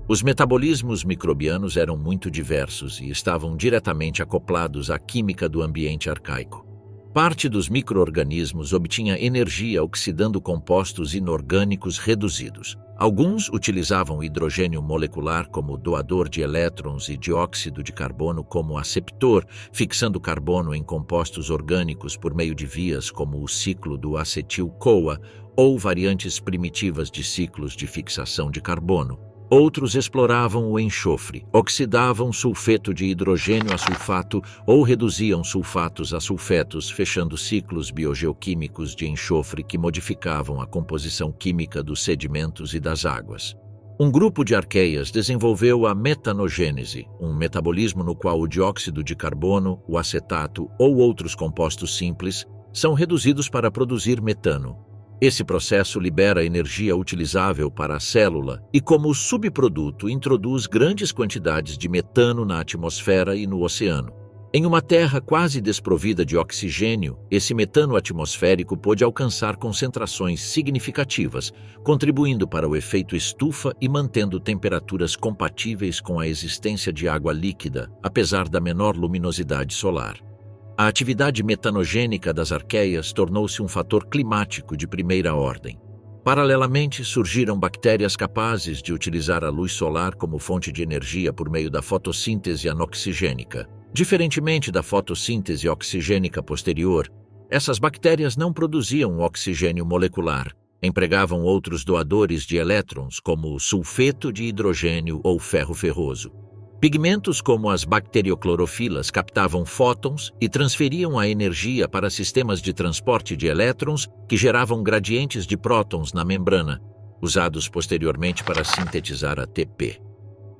Os metabolismos microbianos eram muito diversos e estavam diretamente acoplados à química do ambiente arcaico. Parte dos micro-organismos obtinha energia oxidando compostos inorgânicos reduzidos. Alguns utilizavam hidrogênio molecular como doador de elétrons e dióxido de carbono como aceptor, fixando carbono em compostos orgânicos por meio de vias como o ciclo do acetil-CoA ou variantes primitivas de ciclos de fixação de carbono. Outros exploravam o enxofre, oxidavam sulfeto de hidrogênio a sulfato ou reduziam sulfatos a sulfetos, fechando ciclos biogeoquímicos de enxofre que modificavam a composição química dos sedimentos e das águas. Um grupo de arqueias desenvolveu a metanogênese, um metabolismo no qual o dióxido de carbono, o acetato ou outros compostos simples são reduzidos para produzir metano. Esse processo libera energia utilizável para a célula e, como subproduto, introduz grandes quantidades de metano na atmosfera e no oceano. Em uma Terra quase desprovida de oxigênio, esse metano atmosférico pôde alcançar concentrações significativas, contribuindo para o efeito estufa e mantendo temperaturas compatíveis com a existência de água líquida, apesar da menor luminosidade solar. A atividade metanogênica das arqueias tornou-se um fator climático de primeira ordem. Paralelamente, surgiram bactérias capazes de utilizar a luz solar como fonte de energia por meio da fotossíntese anoxigênica. Diferentemente da fotossíntese oxigênica posterior, essas bactérias não produziam oxigênio molecular, empregavam outros doadores de elétrons, como sulfeto de hidrogênio ou ferro ferroso. Pigmentos como as bacterioclorofilas captavam fótons e transferiam a energia para sistemas de transporte de elétrons que geravam gradientes de prótons na membrana, usados posteriormente para sintetizar ATP.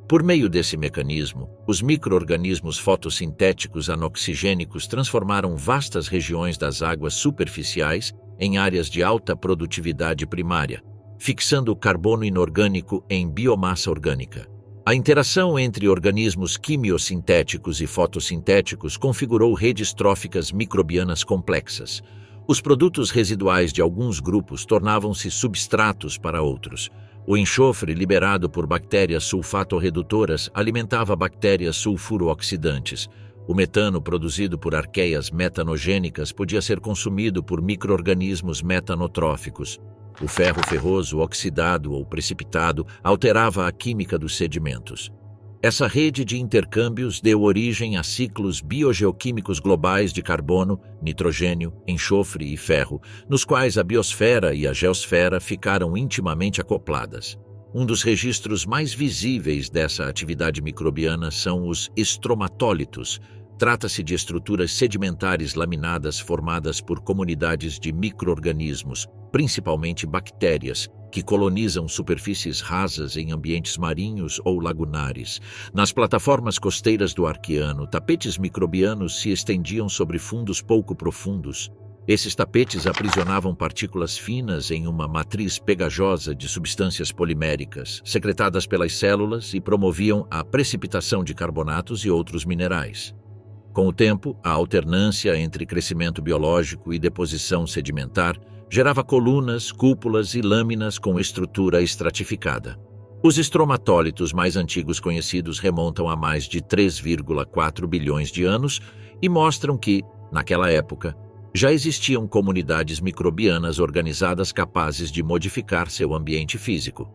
Por meio desse mecanismo, os micro-organismos fotossintéticos anoxigênicos transformaram vastas regiões das águas superficiais em áreas de alta produtividade primária, fixando o carbono inorgânico em biomassa orgânica. A interação entre organismos quimiosintéticos e fotossintéticos configurou redes tróficas microbianas complexas. Os produtos residuais de alguns grupos tornavam-se substratos para outros. O enxofre liberado por bactérias sulfatorredutoras alimentava bactérias sulfuro-oxidantes. O metano produzido por arqueias metanogênicas podia ser consumido por micro-organismos metanotróficos. O ferro ferroso oxidado ou precipitado alterava a química dos sedimentos. Essa rede de intercâmbios deu origem a ciclos biogeoquímicos globais de carbono, nitrogênio, enxofre e ferro, nos quais a biosfera e a geosfera ficaram intimamente acopladas. Um dos registros mais visíveis dessa atividade microbiana são os estromatólitos. Trata-se de estruturas sedimentares laminadas formadas por comunidades de micro-organismos, principalmente bactérias, que colonizam superfícies rasas em ambientes marinhos ou lagunares. Nas plataformas costeiras do Arqueano, tapetes microbianos se estendiam sobre fundos pouco profundos. Esses tapetes aprisionavam partículas finas em uma matriz pegajosa de substâncias poliméricas, secretadas pelas células, e promoviam a precipitação de carbonatos e outros minerais. Com o tempo, a alternância entre crescimento biológico e deposição sedimentar gerava colunas, cúpulas e lâminas com estrutura estratificada. Os estromatólitos mais antigos conhecidos remontam a mais de 3,4 bilhões de anos e mostram que, naquela época, já existiam comunidades microbianas organizadas capazes de modificar seu ambiente físico.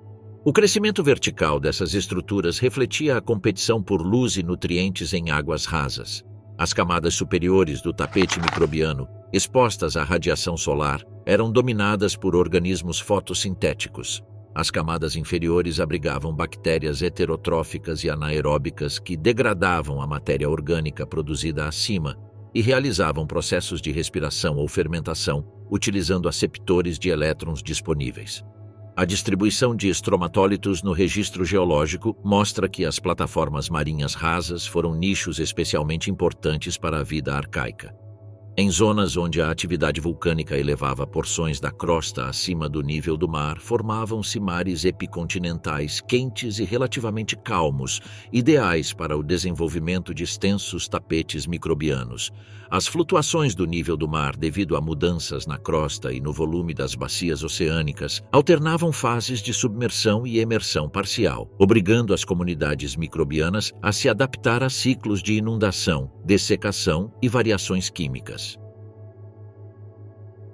O crescimento vertical dessas estruturas refletia a competição por luz e nutrientes em águas rasas. As camadas superiores do tapete microbiano, expostas à radiação solar, eram dominadas por organismos fotossintéticos. As camadas inferiores abrigavam bactérias heterotróficas e anaeróbicas que degradavam a matéria orgânica produzida acima e realizavam processos de respiração ou fermentação, utilizando aceptores de elétrons disponíveis. A distribuição de estromatólitos no registro geológico mostra que as plataformas marinhas rasas foram nichos especialmente importantes para a vida arcaica. Em zonas onde a atividade vulcânica elevava porções da crosta acima do nível do mar, formavam-se mares epicontinentais quentes e relativamente calmos, ideais para o desenvolvimento de extensos tapetes microbianos. As flutuações do nível do mar, devido a mudanças na crosta e no volume das bacias oceânicas, alternavam fases de submersão e emersão parcial, obrigando as comunidades microbianas a se adaptar a ciclos de inundação, dessecação e variações químicas.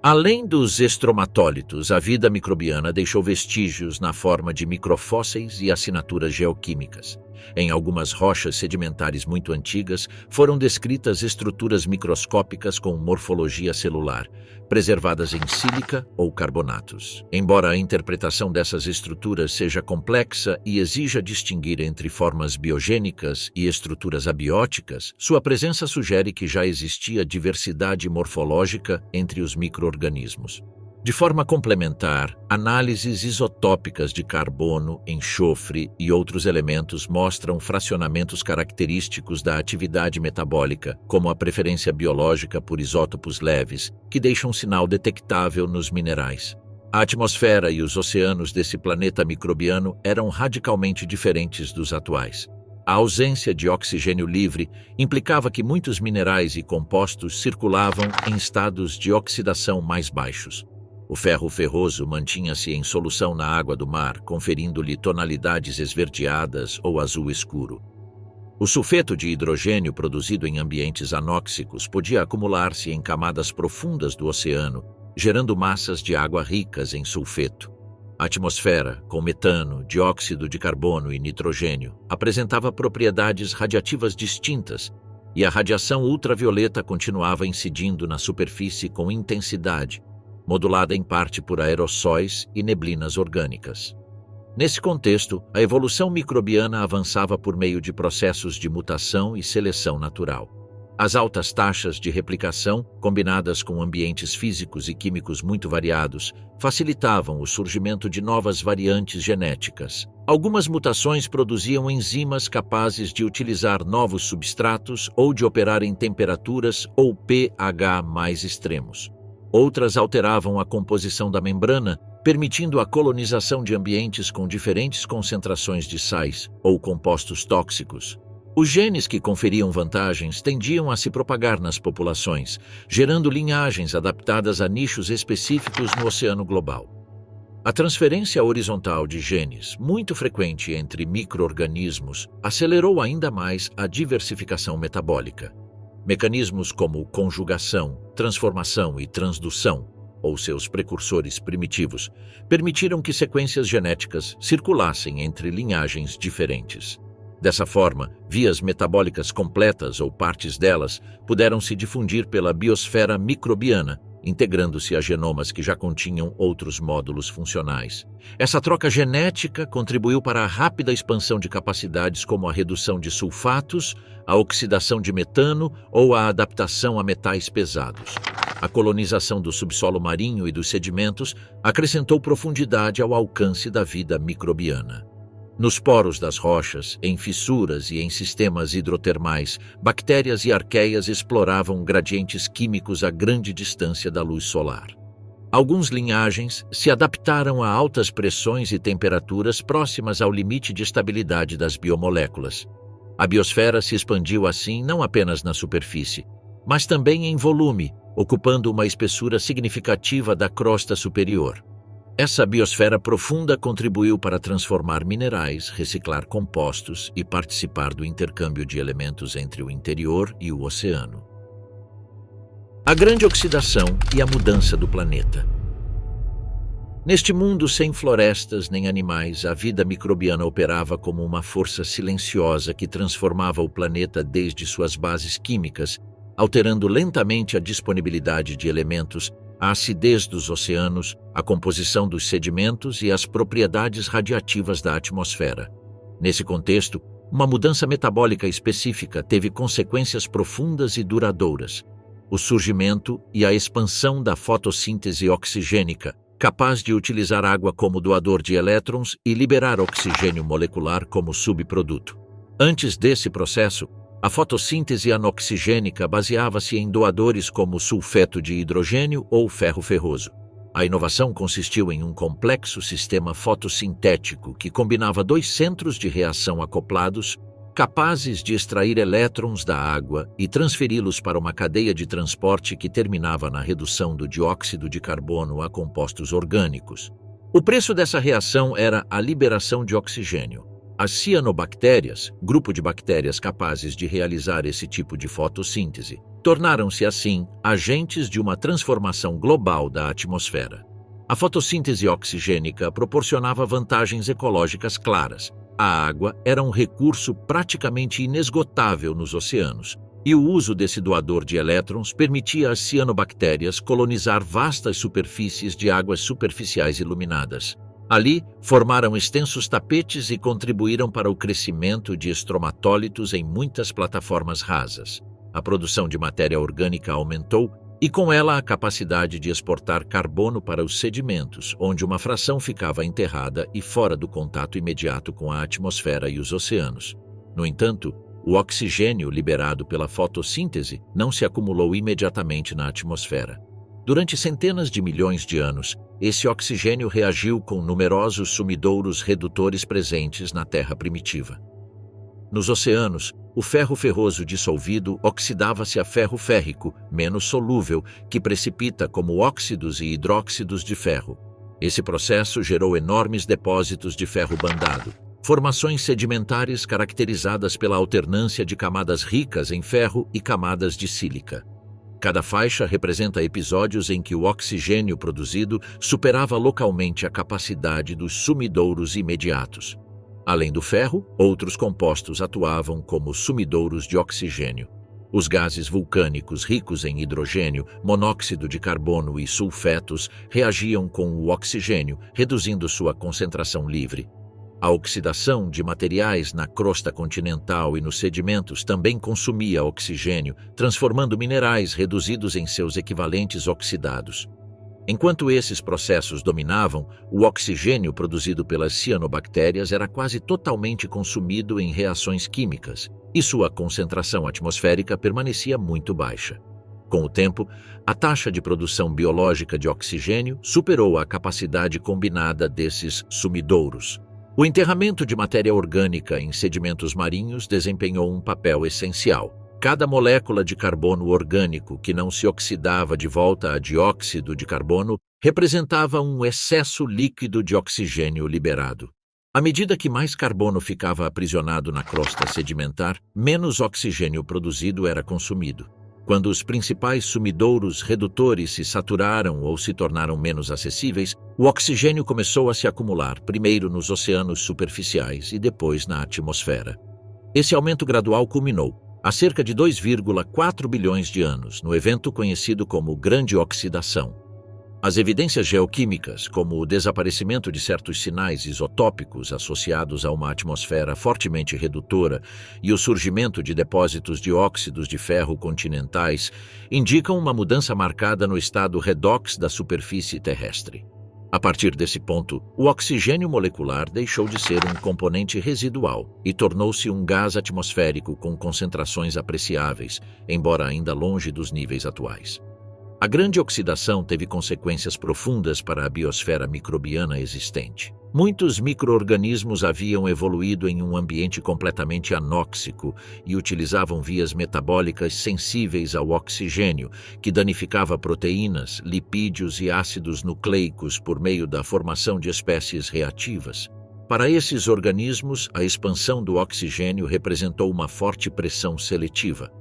Além dos estromatólitos, a vida microbiana deixou vestígios na forma de microfósseis e assinaturas geoquímicas. Em algumas rochas sedimentares muito antigas, foram descritas estruturas microscópicas com morfologia celular, preservadas em sílica ou carbonatos. Embora a interpretação dessas estruturas seja complexa e exija distinguir entre formas biogênicas e estruturas abióticas, sua presença sugere que já existia diversidade morfológica entre os micro-organismos. De forma complementar, análises isotópicas de carbono, enxofre e outros elementos mostram fracionamentos característicos da atividade metabólica, como a preferência biológica por isótopos leves, que deixam um sinal detectável nos minerais. A atmosfera e os oceanos desse planeta microbiano eram radicalmente diferentes dos atuais. A ausência de oxigênio livre implicava que muitos minerais e compostos circulavam em estados de oxidação mais baixos. O ferro ferroso mantinha-se em solução na água do mar, conferindo-lhe tonalidades esverdeadas ou azul escuro. O sulfeto de hidrogênio produzido em ambientes anóxicos podia acumular-se em camadas profundas do oceano, gerando massas de água ricas em sulfeto. A atmosfera, com metano, dióxido de carbono e nitrogênio, apresentava propriedades radiativas distintas, e a radiação ultravioleta continuava incidindo na superfície com intensidade, modulada em parte por aerossóis e neblinas orgânicas. Nesse contexto, a evolução microbiana avançava por meio de processos de mutação e seleção natural. As altas taxas de replicação, combinadas com ambientes físicos e químicos muito variados, facilitavam o surgimento de novas variantes genéticas. Algumas mutações produziam enzimas capazes de utilizar novos substratos ou de operar em temperaturas ou pH mais extremos. Outras alteravam a composição da membrana, permitindo a colonização de ambientes com diferentes concentrações de sais ou compostos tóxicos. Os genes que conferiam vantagens tendiam a se propagar nas populações, gerando linhagens adaptadas a nichos específicos no oceano global. A transferência horizontal de genes, muito frequente entre micro-organismos, acelerou ainda mais a diversificação metabólica. Mecanismos como conjugação, transformação e transdução, ou seus precursores primitivos, permitiram que sequências genéticas circulassem entre linhagens diferentes. Dessa forma, vias metabólicas completas ou partes delas puderam se difundir pela biosfera microbiana, integrando-se a genomas que já continham outros módulos funcionais. Essa troca genética contribuiu para a rápida expansão de capacidades como a redução de sulfatos, a oxidação de metano ou a adaptação a metais pesados. A colonização do subsolo marinho e dos sedimentos acrescentou profundidade ao alcance da vida microbiana. Nos poros das rochas, em fissuras e em sistemas hidrotermais, bactérias e arqueias exploravam gradientes químicos a grande distância da luz solar. Algumas linhagens se adaptaram a altas pressões e temperaturas próximas ao limite de estabilidade das biomoléculas. A biosfera se expandiu assim não apenas na superfície, mas também em volume, ocupando uma espessura significativa da crosta superior. Essa biosfera profunda contribuiu para transformar minerais, reciclar compostos e participar do intercâmbio de elementos entre o interior e o oceano. A grande oxidação e a mudança do planeta. Neste mundo sem florestas nem animais, a vida microbiana operava como uma força silenciosa que transformava o planeta desde suas bases químicas, alterando lentamente a disponibilidade de elementos, a acidez dos oceanos, a composição dos sedimentos e as propriedades radiativas da atmosfera. Nesse contexto, uma mudança metabólica específica teve consequências profundas e duradouras. O surgimento e a expansão da fotossíntese oxigênica, capaz de utilizar água como doador de elétrons e liberar oxigênio molecular como subproduto. Antes desse processo, A fotossíntese anoxigênica baseava-se em doadores como sulfeto de hidrogênio ou ferro ferroso. A inovação consistiu em um complexo sistema fotossintético que combinava dois centros de reação acoplados, capazes de extrair elétrons da água e transferi-los para uma cadeia de transporte que terminava na redução do dióxido de carbono a compostos orgânicos. O preço dessa reação era a liberação de oxigênio. As cianobactérias, grupo de bactérias capazes de realizar esse tipo de fotossíntese, tornaram-se assim agentes de uma transformação global da atmosfera. A fotossíntese oxigênica proporcionava vantagens ecológicas claras. A água era um recurso praticamente inesgotável nos oceanos, e o uso desse doador de elétrons permitia às cianobactérias colonizar vastas superfícies de águas superficiais iluminadas. Ali, formaram extensos tapetes e contribuíram para o crescimento de estromatólitos em muitas plataformas rasas. A produção de matéria orgânica aumentou e, com ela, a capacidade de exportar carbono para os sedimentos, onde uma fração ficava enterrada e fora do contato imediato com a atmosfera e os oceanos. No entanto, o oxigênio liberado pela fotossíntese não se acumulou imediatamente na atmosfera. Durante centenas de milhões de anos, esse oxigênio reagiu com numerosos sumidouros redutores presentes na Terra primitiva. Nos oceanos, o ferro ferroso dissolvido oxidava-se a ferro férrico, menos solúvel, que precipita como óxidos e hidróxidos de ferro. Esse processo gerou enormes depósitos de ferro bandado, formações sedimentares caracterizadas pela alternância de camadas ricas em ferro e camadas de sílica. Cada faixa representa episódios em que o oxigênio produzido superava localmente a capacidade dos sumidouros imediatos. Além do ferro, outros compostos atuavam como sumidouros de oxigênio. Os gases vulcânicos ricos em hidrogênio, monóxido de carbono e sulfetos reagiam com o oxigênio, reduzindo sua concentração livre. A oxidação de materiais na crosta continental e nos sedimentos também consumia oxigênio, transformando minerais reduzidos em seus equivalentes oxidados. Enquanto esses processos dominavam, o oxigênio produzido pelas cianobactérias era quase totalmente consumido em reações químicas, e sua concentração atmosférica permanecia muito baixa. Com o tempo, a taxa de produção biológica de oxigênio superou a capacidade combinada desses sumidouros. O enterramento de matéria orgânica em sedimentos marinhos desempenhou um papel essencial. Cada molécula de carbono orgânico que não se oxidava de volta a dióxido de carbono representava um excesso líquido de oxigênio liberado. À medida que mais carbono ficava aprisionado na crosta sedimentar, menos oxigênio produzido era consumido. Quando os principais sumidouros redutores se saturaram ou se tornaram menos acessíveis, o oxigênio começou a se acumular, primeiro nos oceanos superficiais e depois na atmosfera. Esse aumento gradual culminou, há cerca de 2,4 bilhões de anos, no evento conhecido como Grande Oxidação. As evidências geoquímicas, como o desaparecimento de certos sinais isotópicos associados a uma atmosfera fortemente redutora e o surgimento de depósitos de óxidos de ferro continentais, indicam uma mudança marcada no estado redox da superfície terrestre. A partir desse ponto, o oxigênio molecular deixou de ser um componente residual e tornou-se um gás atmosférico com concentrações apreciáveis, embora ainda longe dos níveis atuais. A grande oxidação teve consequências profundas para a biosfera microbiana existente. Muitos micro-organismos haviam evoluído em um ambiente completamente anóxico e utilizavam vias metabólicas sensíveis ao oxigênio, que danificava proteínas, lipídios e ácidos nucleicos por meio da formação de espécies reativas. Para esses organismos, a expansão do oxigênio representou uma forte pressão seletiva.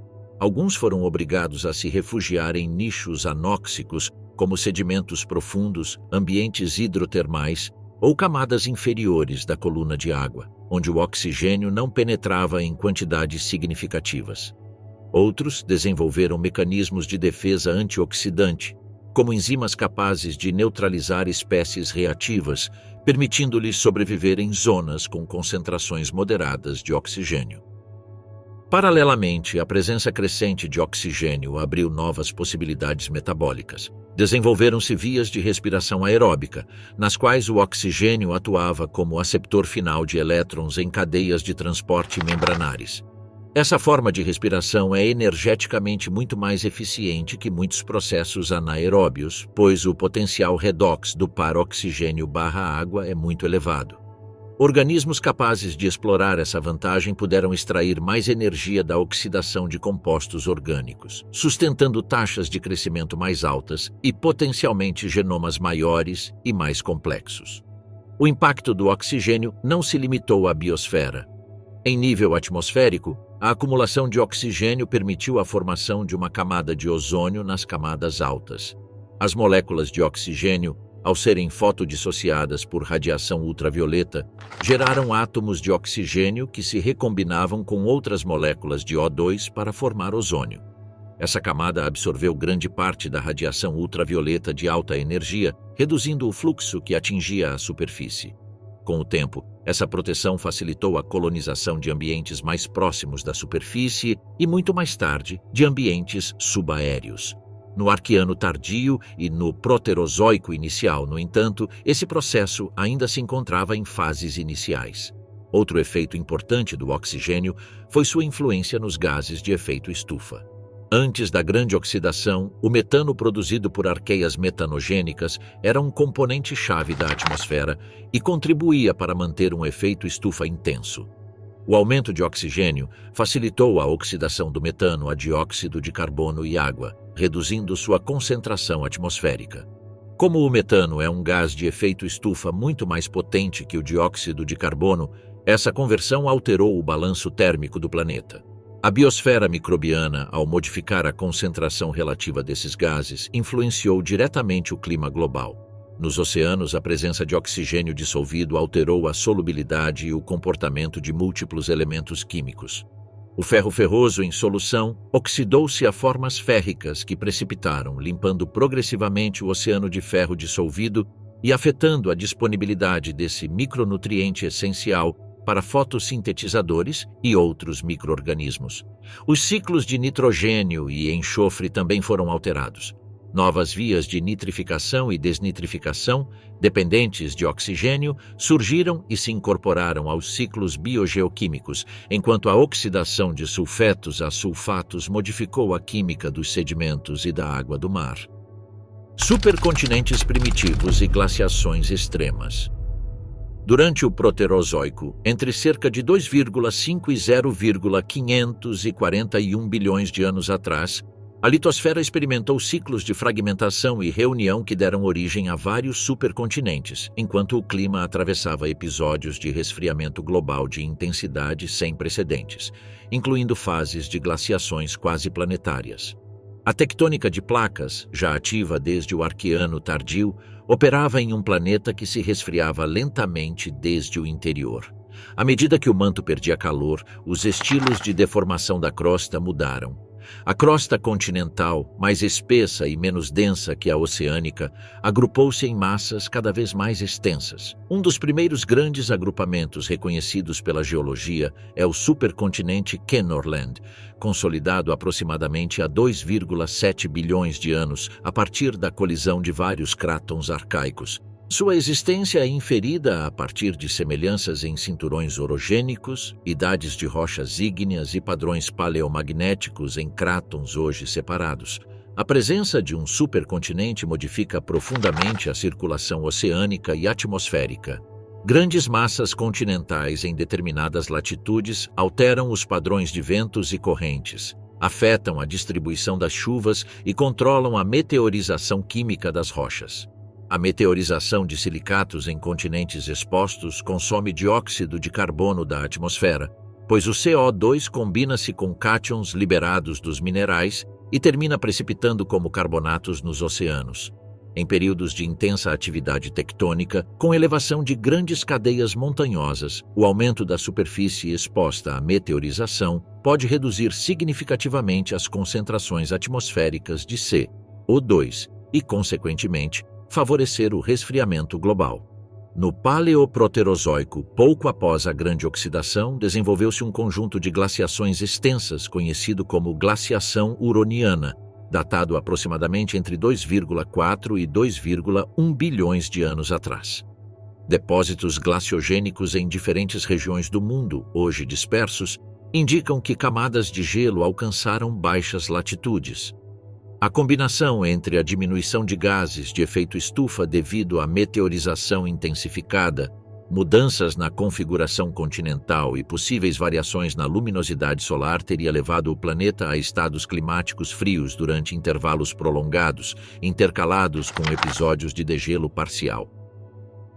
Alguns foram obrigados a se refugiar em nichos anóxicos, como sedimentos profundos, ambientes hidrotermais ou camadas inferiores da coluna de água, onde o oxigênio não penetrava em quantidades significativas. Outros desenvolveram mecanismos de defesa antioxidante, como enzimas capazes de neutralizar espécies reativas, permitindo-lhes sobreviver em zonas com concentrações moderadas de oxigênio. Paralelamente, a presença crescente de oxigênio abriu novas possibilidades metabólicas. Desenvolveram-se vias de respiração aeróbica, nas quais o oxigênio atuava como aceptor final de elétrons em cadeias de transporte membranares. Essa forma de respiração é energeticamente muito mais eficiente que muitos processos anaeróbios, pois o potencial redox do par oxigênio/água é muito elevado. Organismos capazes de explorar essa vantagem puderam extrair mais energia da oxidação de compostos orgânicos, sustentando taxas de crescimento mais altas e potencialmente genomas maiores e mais complexos. O impacto do oxigênio não se limitou à biosfera. Em nível atmosférico, a acumulação de oxigênio permitiu a formação de uma camada de ozônio nas camadas altas. As moléculas de oxigênio, ao serem fotodissociadas por radiação ultravioleta, geraram átomos de oxigênio que se recombinavam com outras moléculas de O2 para formar ozônio. Essa camada absorveu grande parte da radiação ultravioleta de alta energia, reduzindo o fluxo que atingia a superfície. Com o tempo, essa proteção facilitou a colonização de ambientes mais próximos da superfície e, muito mais tarde, de ambientes subaéreos. No Arqueano tardio e no Proterozoico inicial, no entanto, esse processo ainda se encontrava em fases iniciais. Outro efeito importante do oxigênio foi sua influência nos gases de efeito estufa. Antes da grande oxidação, o metano produzido por arqueias metanogênicas era um componente-chave da atmosfera e contribuía para manter um efeito estufa intenso. O aumento de oxigênio facilitou a oxidação do metano a dióxido de carbono e água, reduzindo sua concentração atmosférica. Como o metano é um gás de efeito estufa muito mais potente que o dióxido de carbono, essa conversão alterou o balanço térmico do planeta. A biosfera microbiana, ao modificar a concentração relativa desses gases, influenciou diretamente o clima global. Nos oceanos, a presença de oxigênio dissolvido alterou a solubilidade e o comportamento de múltiplos elementos químicos. O ferro ferroso em solução oxidou-se a formas férricas que precipitaram, limpando progressivamente o oceano de ferro dissolvido e afetando a disponibilidade desse micronutriente essencial para fotossintetizadores e outros micro-organismos. Os ciclos de nitrogênio e enxofre também foram alterados. Novas vias de nitrificação e desnitrificação, dependentes de oxigênio, surgiram e se incorporaram aos ciclos biogeoquímicos, enquanto a oxidação de sulfetos a sulfatos modificou a química dos sedimentos e da água do mar. Supercontinentes primitivos e glaciações extremas. Durante o Proterozoico, entre cerca de 2,5 e 0,541 bilhões de anos atrás, a litosfera experimentou ciclos de fragmentação e reunião que deram origem a vários supercontinentes, enquanto o clima atravessava episódios de resfriamento global de intensidade sem precedentes, incluindo fases de glaciações quase planetárias. A tectônica de placas, já ativa desde o Arqueano tardio, operava em um planeta que se resfriava lentamente desde o interior. À medida que o manto perdia calor, os estilos de deformação da crosta mudaram. A crosta continental, mais espessa e menos densa que a oceânica, agrupou-se em massas cada vez mais extensas. Um dos primeiros grandes agrupamentos reconhecidos pela geologia é o supercontinente Kenorland, consolidado aproximadamente há 2,7 bilhões de anos a partir da colisão de vários crátons arcaicos. Sua existência é inferida a partir de semelhanças em cinturões orogênicos, idades de rochas ígneas e padrões paleomagnéticos em crátons hoje separados. A presença de um supercontinente modifica profundamente a circulação oceânica e atmosférica. Grandes massas continentais em determinadas latitudes alteram os padrões de ventos e correntes, afetam a distribuição das chuvas e controlam a meteorização química das rochas. A meteorização de silicatos em continentes expostos consome dióxido de carbono da atmosfera, pois o CO2 combina-se com cátions liberados dos minerais e termina precipitando como carbonatos nos oceanos. Em períodos de intensa atividade tectônica, com elevação de grandes cadeias montanhosas, o aumento da superfície exposta à meteorização pode reduzir significativamente as concentrações atmosféricas de CO2 e, consequentemente, favorecer o resfriamento global. No Paleoproterozoico, pouco após a grande oxidação, desenvolveu-se um conjunto de glaciações extensas conhecido como glaciação huroniana, datado aproximadamente entre 2,4 e 2,1 bilhões de anos atrás. Depósitos glaciogênicos em diferentes regiões do mundo, hoje dispersos, indicam que camadas de gelo alcançaram baixas latitudes. A combinação entre a diminuição de gases de efeito estufa devido à meteorização intensificada, mudanças na configuração continental e possíveis variações na luminosidade solar teria levado o planeta a estados climáticos frios durante intervalos prolongados, intercalados com episódios de degelo parcial.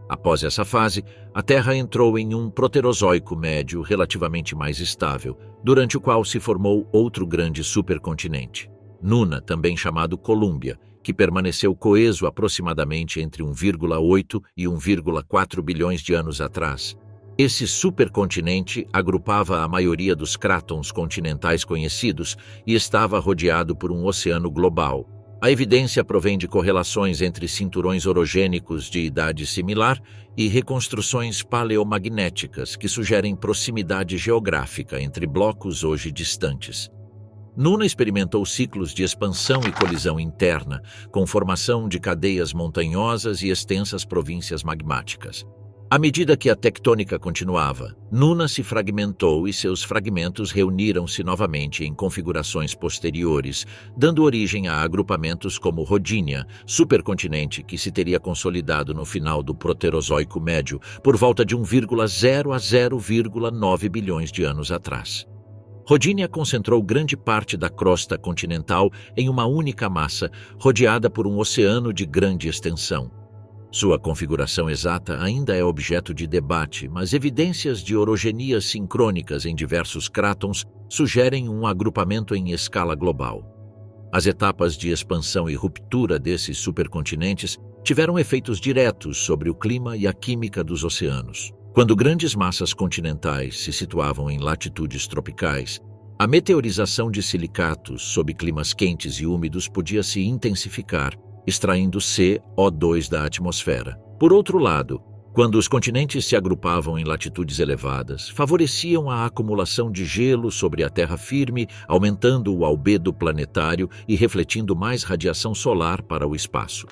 Após essa fase, a Terra entrou em um proterozoico médio relativamente mais estável, durante o qual se formou outro grande supercontinente, Nuna, também chamado Colúmbia, que permaneceu coeso aproximadamente entre 1,8 e 1,4 bilhões de anos atrás. Esse supercontinente agrupava a maioria dos crátons continentais conhecidos e estava rodeado por um oceano global. A evidência provém de correlações entre cinturões orogênicos de idade similar e reconstruções paleomagnéticas que sugerem proximidade geográfica entre blocos hoje distantes. Nuna experimentou ciclos de expansão e colisão interna, com formação de cadeias montanhosas e extensas províncias magmáticas. À medida que a tectônica continuava, Nuna se fragmentou e seus fragmentos reuniram-se novamente em configurações posteriores, dando origem a agrupamentos como Rodinia, supercontinente que se teria consolidado no final do Proterozoico Médio, por volta de 1,0 a 0,9 bilhões de anos atrás. Rodinia concentrou grande parte da crosta continental em uma única massa, rodeada por um oceano de grande extensão. Sua configuração exata ainda é objeto de debate, mas evidências de orogenias sincrônicas em diversos crátons sugerem um agrupamento em escala global. As etapas de expansão e ruptura desses supercontinentes tiveram efeitos diretos sobre o clima e a química dos oceanos. Quando grandes massas continentais se situavam em latitudes tropicais, a meteorização de silicatos sob climas quentes e úmidos podia se intensificar, extraindo CO2 da atmosfera. Por outro lado, quando os continentes se agrupavam em latitudes elevadas, favoreciam a acumulação de gelo sobre a terra firme, aumentando o albedo planetário e refletindo mais radiação solar para o espaço.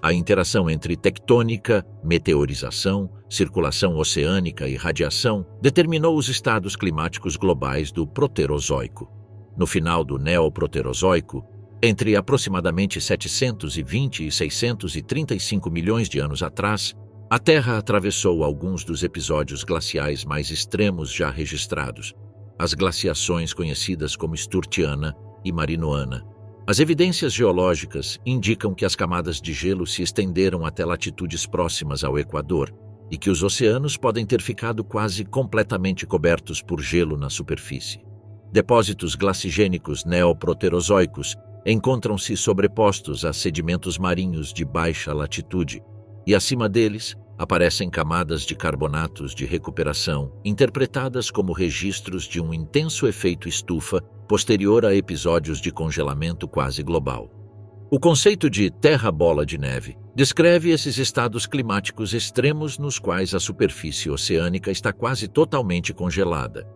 A interação entre tectônica, meteorização, circulação oceânica e radiação determinou os estados climáticos globais do Proterozoico. No final do Neoproterozoico, entre aproximadamente 720 e 635 milhões de anos atrás, a Terra atravessou alguns dos episódios glaciais mais extremos já registrados, as glaciações conhecidas como Sturtiana e Marinoana. As evidências geológicas indicam que as camadas de gelo se estenderam até latitudes próximas ao Equador e que os oceanos podem ter ficado quase completamente cobertos por gelo na superfície. Depósitos glacigênicos neoproterozoicos encontram-se sobrepostos a sedimentos marinhos de baixa latitude e, acima deles, aparecem camadas de carbonatos de recuperação, interpretadas como registros de um intenso efeito estufa posterior a episódios de congelamento quase global. O conceito de terra-bola de neve descreve esses estados climáticos extremos nos quais a superfície oceânica está quase totalmente congelada.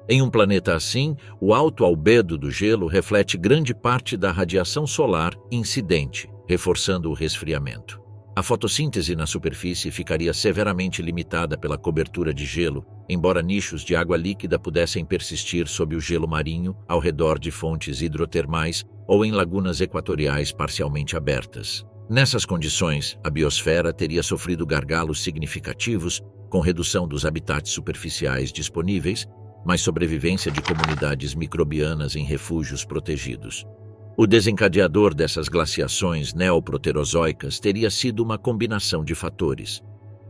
Em um planeta assim, o alto albedo do gelo reflete grande parte da radiação solar incidente, reforçando o resfriamento. A fotossíntese na superfície ficaria severamente limitada pela cobertura de gelo, embora nichos de água líquida pudessem persistir sob o gelo marinho ao redor de fontes hidrotermais ou em lagunas equatoriais parcialmente abertas. Nessas condições, a biosfera teria sofrido gargalos significativos, com redução dos habitats superficiais disponíveis, mas sobrevivência de comunidades microbianas em refúgios protegidos. O desencadeador dessas glaciações neoproterozoicas teria sido uma combinação de fatores.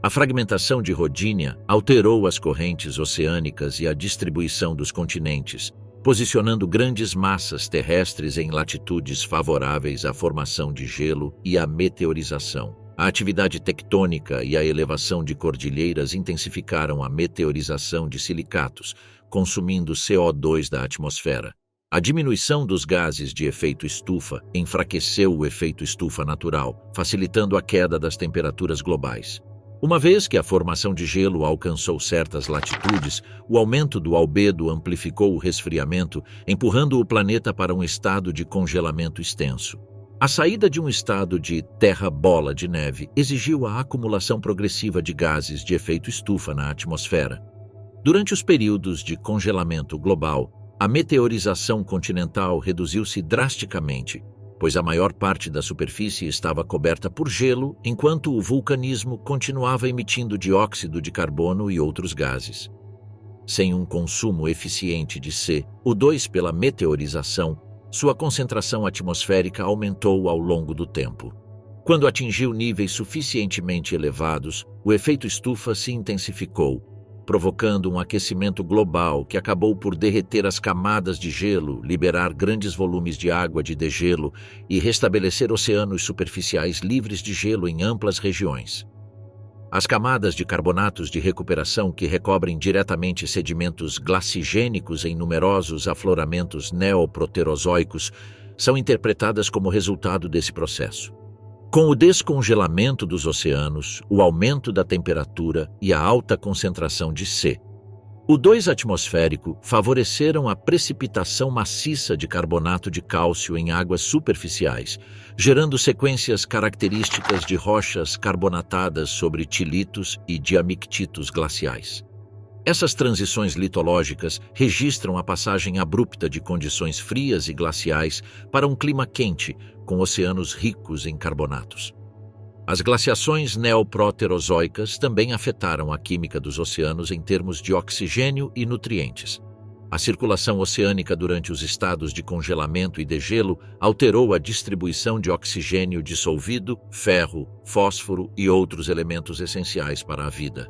A fragmentação de Rodinia alterou as correntes oceânicas e a distribuição dos continentes, posicionando grandes massas terrestres em latitudes favoráveis à formação de gelo e à meteorização. A atividade tectônica e a elevação de cordilheiras intensificaram a meteorização de silicatos, consumindo CO2 da atmosfera. A diminuição dos gases de efeito estufa enfraqueceu o efeito estufa natural, facilitando a queda das temperaturas globais. Uma vez que a formação de gelo alcançou certas latitudes, o aumento do albedo amplificou o resfriamento, empurrando o planeta para um estado de congelamento extenso. A saída de um estado de terra-bola de neve exigiu a acumulação progressiva de gases de efeito estufa na atmosfera. Durante os períodos de congelamento global, a meteorização continental reduziu-se drasticamente, pois a maior parte da superfície estava coberta por gelo, enquanto o vulcanismo continuava emitindo dióxido de carbono e outros gases. Sem um consumo eficiente de CO2 pela meteorização, sua concentração atmosférica aumentou ao longo do tempo. Quando atingiu níveis suficientemente elevados, o efeito estufa se intensificou, provocando um aquecimento global que acabou por derreter as camadas de gelo, liberar grandes volumes de água de degelo e restabelecer oceanos superficiais livres de gelo em amplas regiões. As camadas de carbonatos de recuperação que recobrem diretamente sedimentos glacigênicos em numerosos afloramentos neoproterozoicos são interpretadas como resultado desse processo. Com o descongelamento dos oceanos, o aumento da temperatura e a alta concentração de CO2 atmosférico favoreceram a precipitação maciça de carbonato de cálcio em águas superficiais, gerando sequências características de rochas carbonatadas sobre tilitos e diamictitos glaciais. Essas transições litológicas registram a passagem abrupta de condições frias e glaciais para um clima quente, com oceanos ricos em carbonatos. As glaciações neoproterozoicas também afetaram a química dos oceanos em termos de oxigênio e nutrientes. A circulação oceânica durante os estados de congelamento e degelo alterou a distribuição de oxigênio dissolvido, ferro, fósforo e outros elementos essenciais para a vida.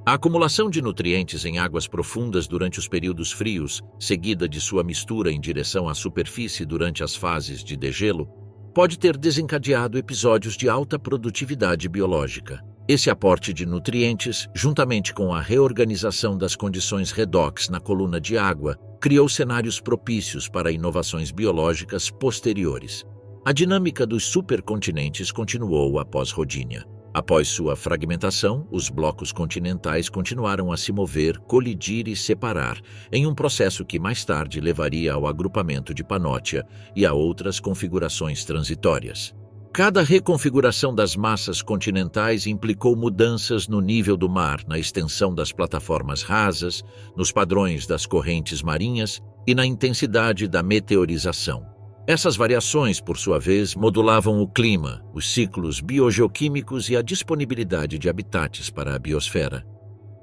A acumulação de nutrientes em águas profundas durante os períodos frios, seguida de sua mistura em direção à superfície durante as fases de degelo, pode ter desencadeado episódios de alta produtividade biológica. Esse aporte de nutrientes, juntamente com a reorganização das condições redox na coluna de água, criou cenários propícios para inovações biológicas posteriores. A dinâmica dos supercontinentes continuou após Rodinia. Após sua fragmentação, os blocos continentais continuaram a se mover, colidir e separar, em um processo que mais tarde levaria ao agrupamento de Pannotia e a outras configurações transitórias. Cada reconfiguração das massas continentais implicou mudanças no nível do mar, na extensão das plataformas rasas, nos padrões das correntes marinhas e na intensidade da meteorização. Essas variações, por sua vez, modulavam o clima, os ciclos biogeoquímicos e a disponibilidade de habitats para a biosfera.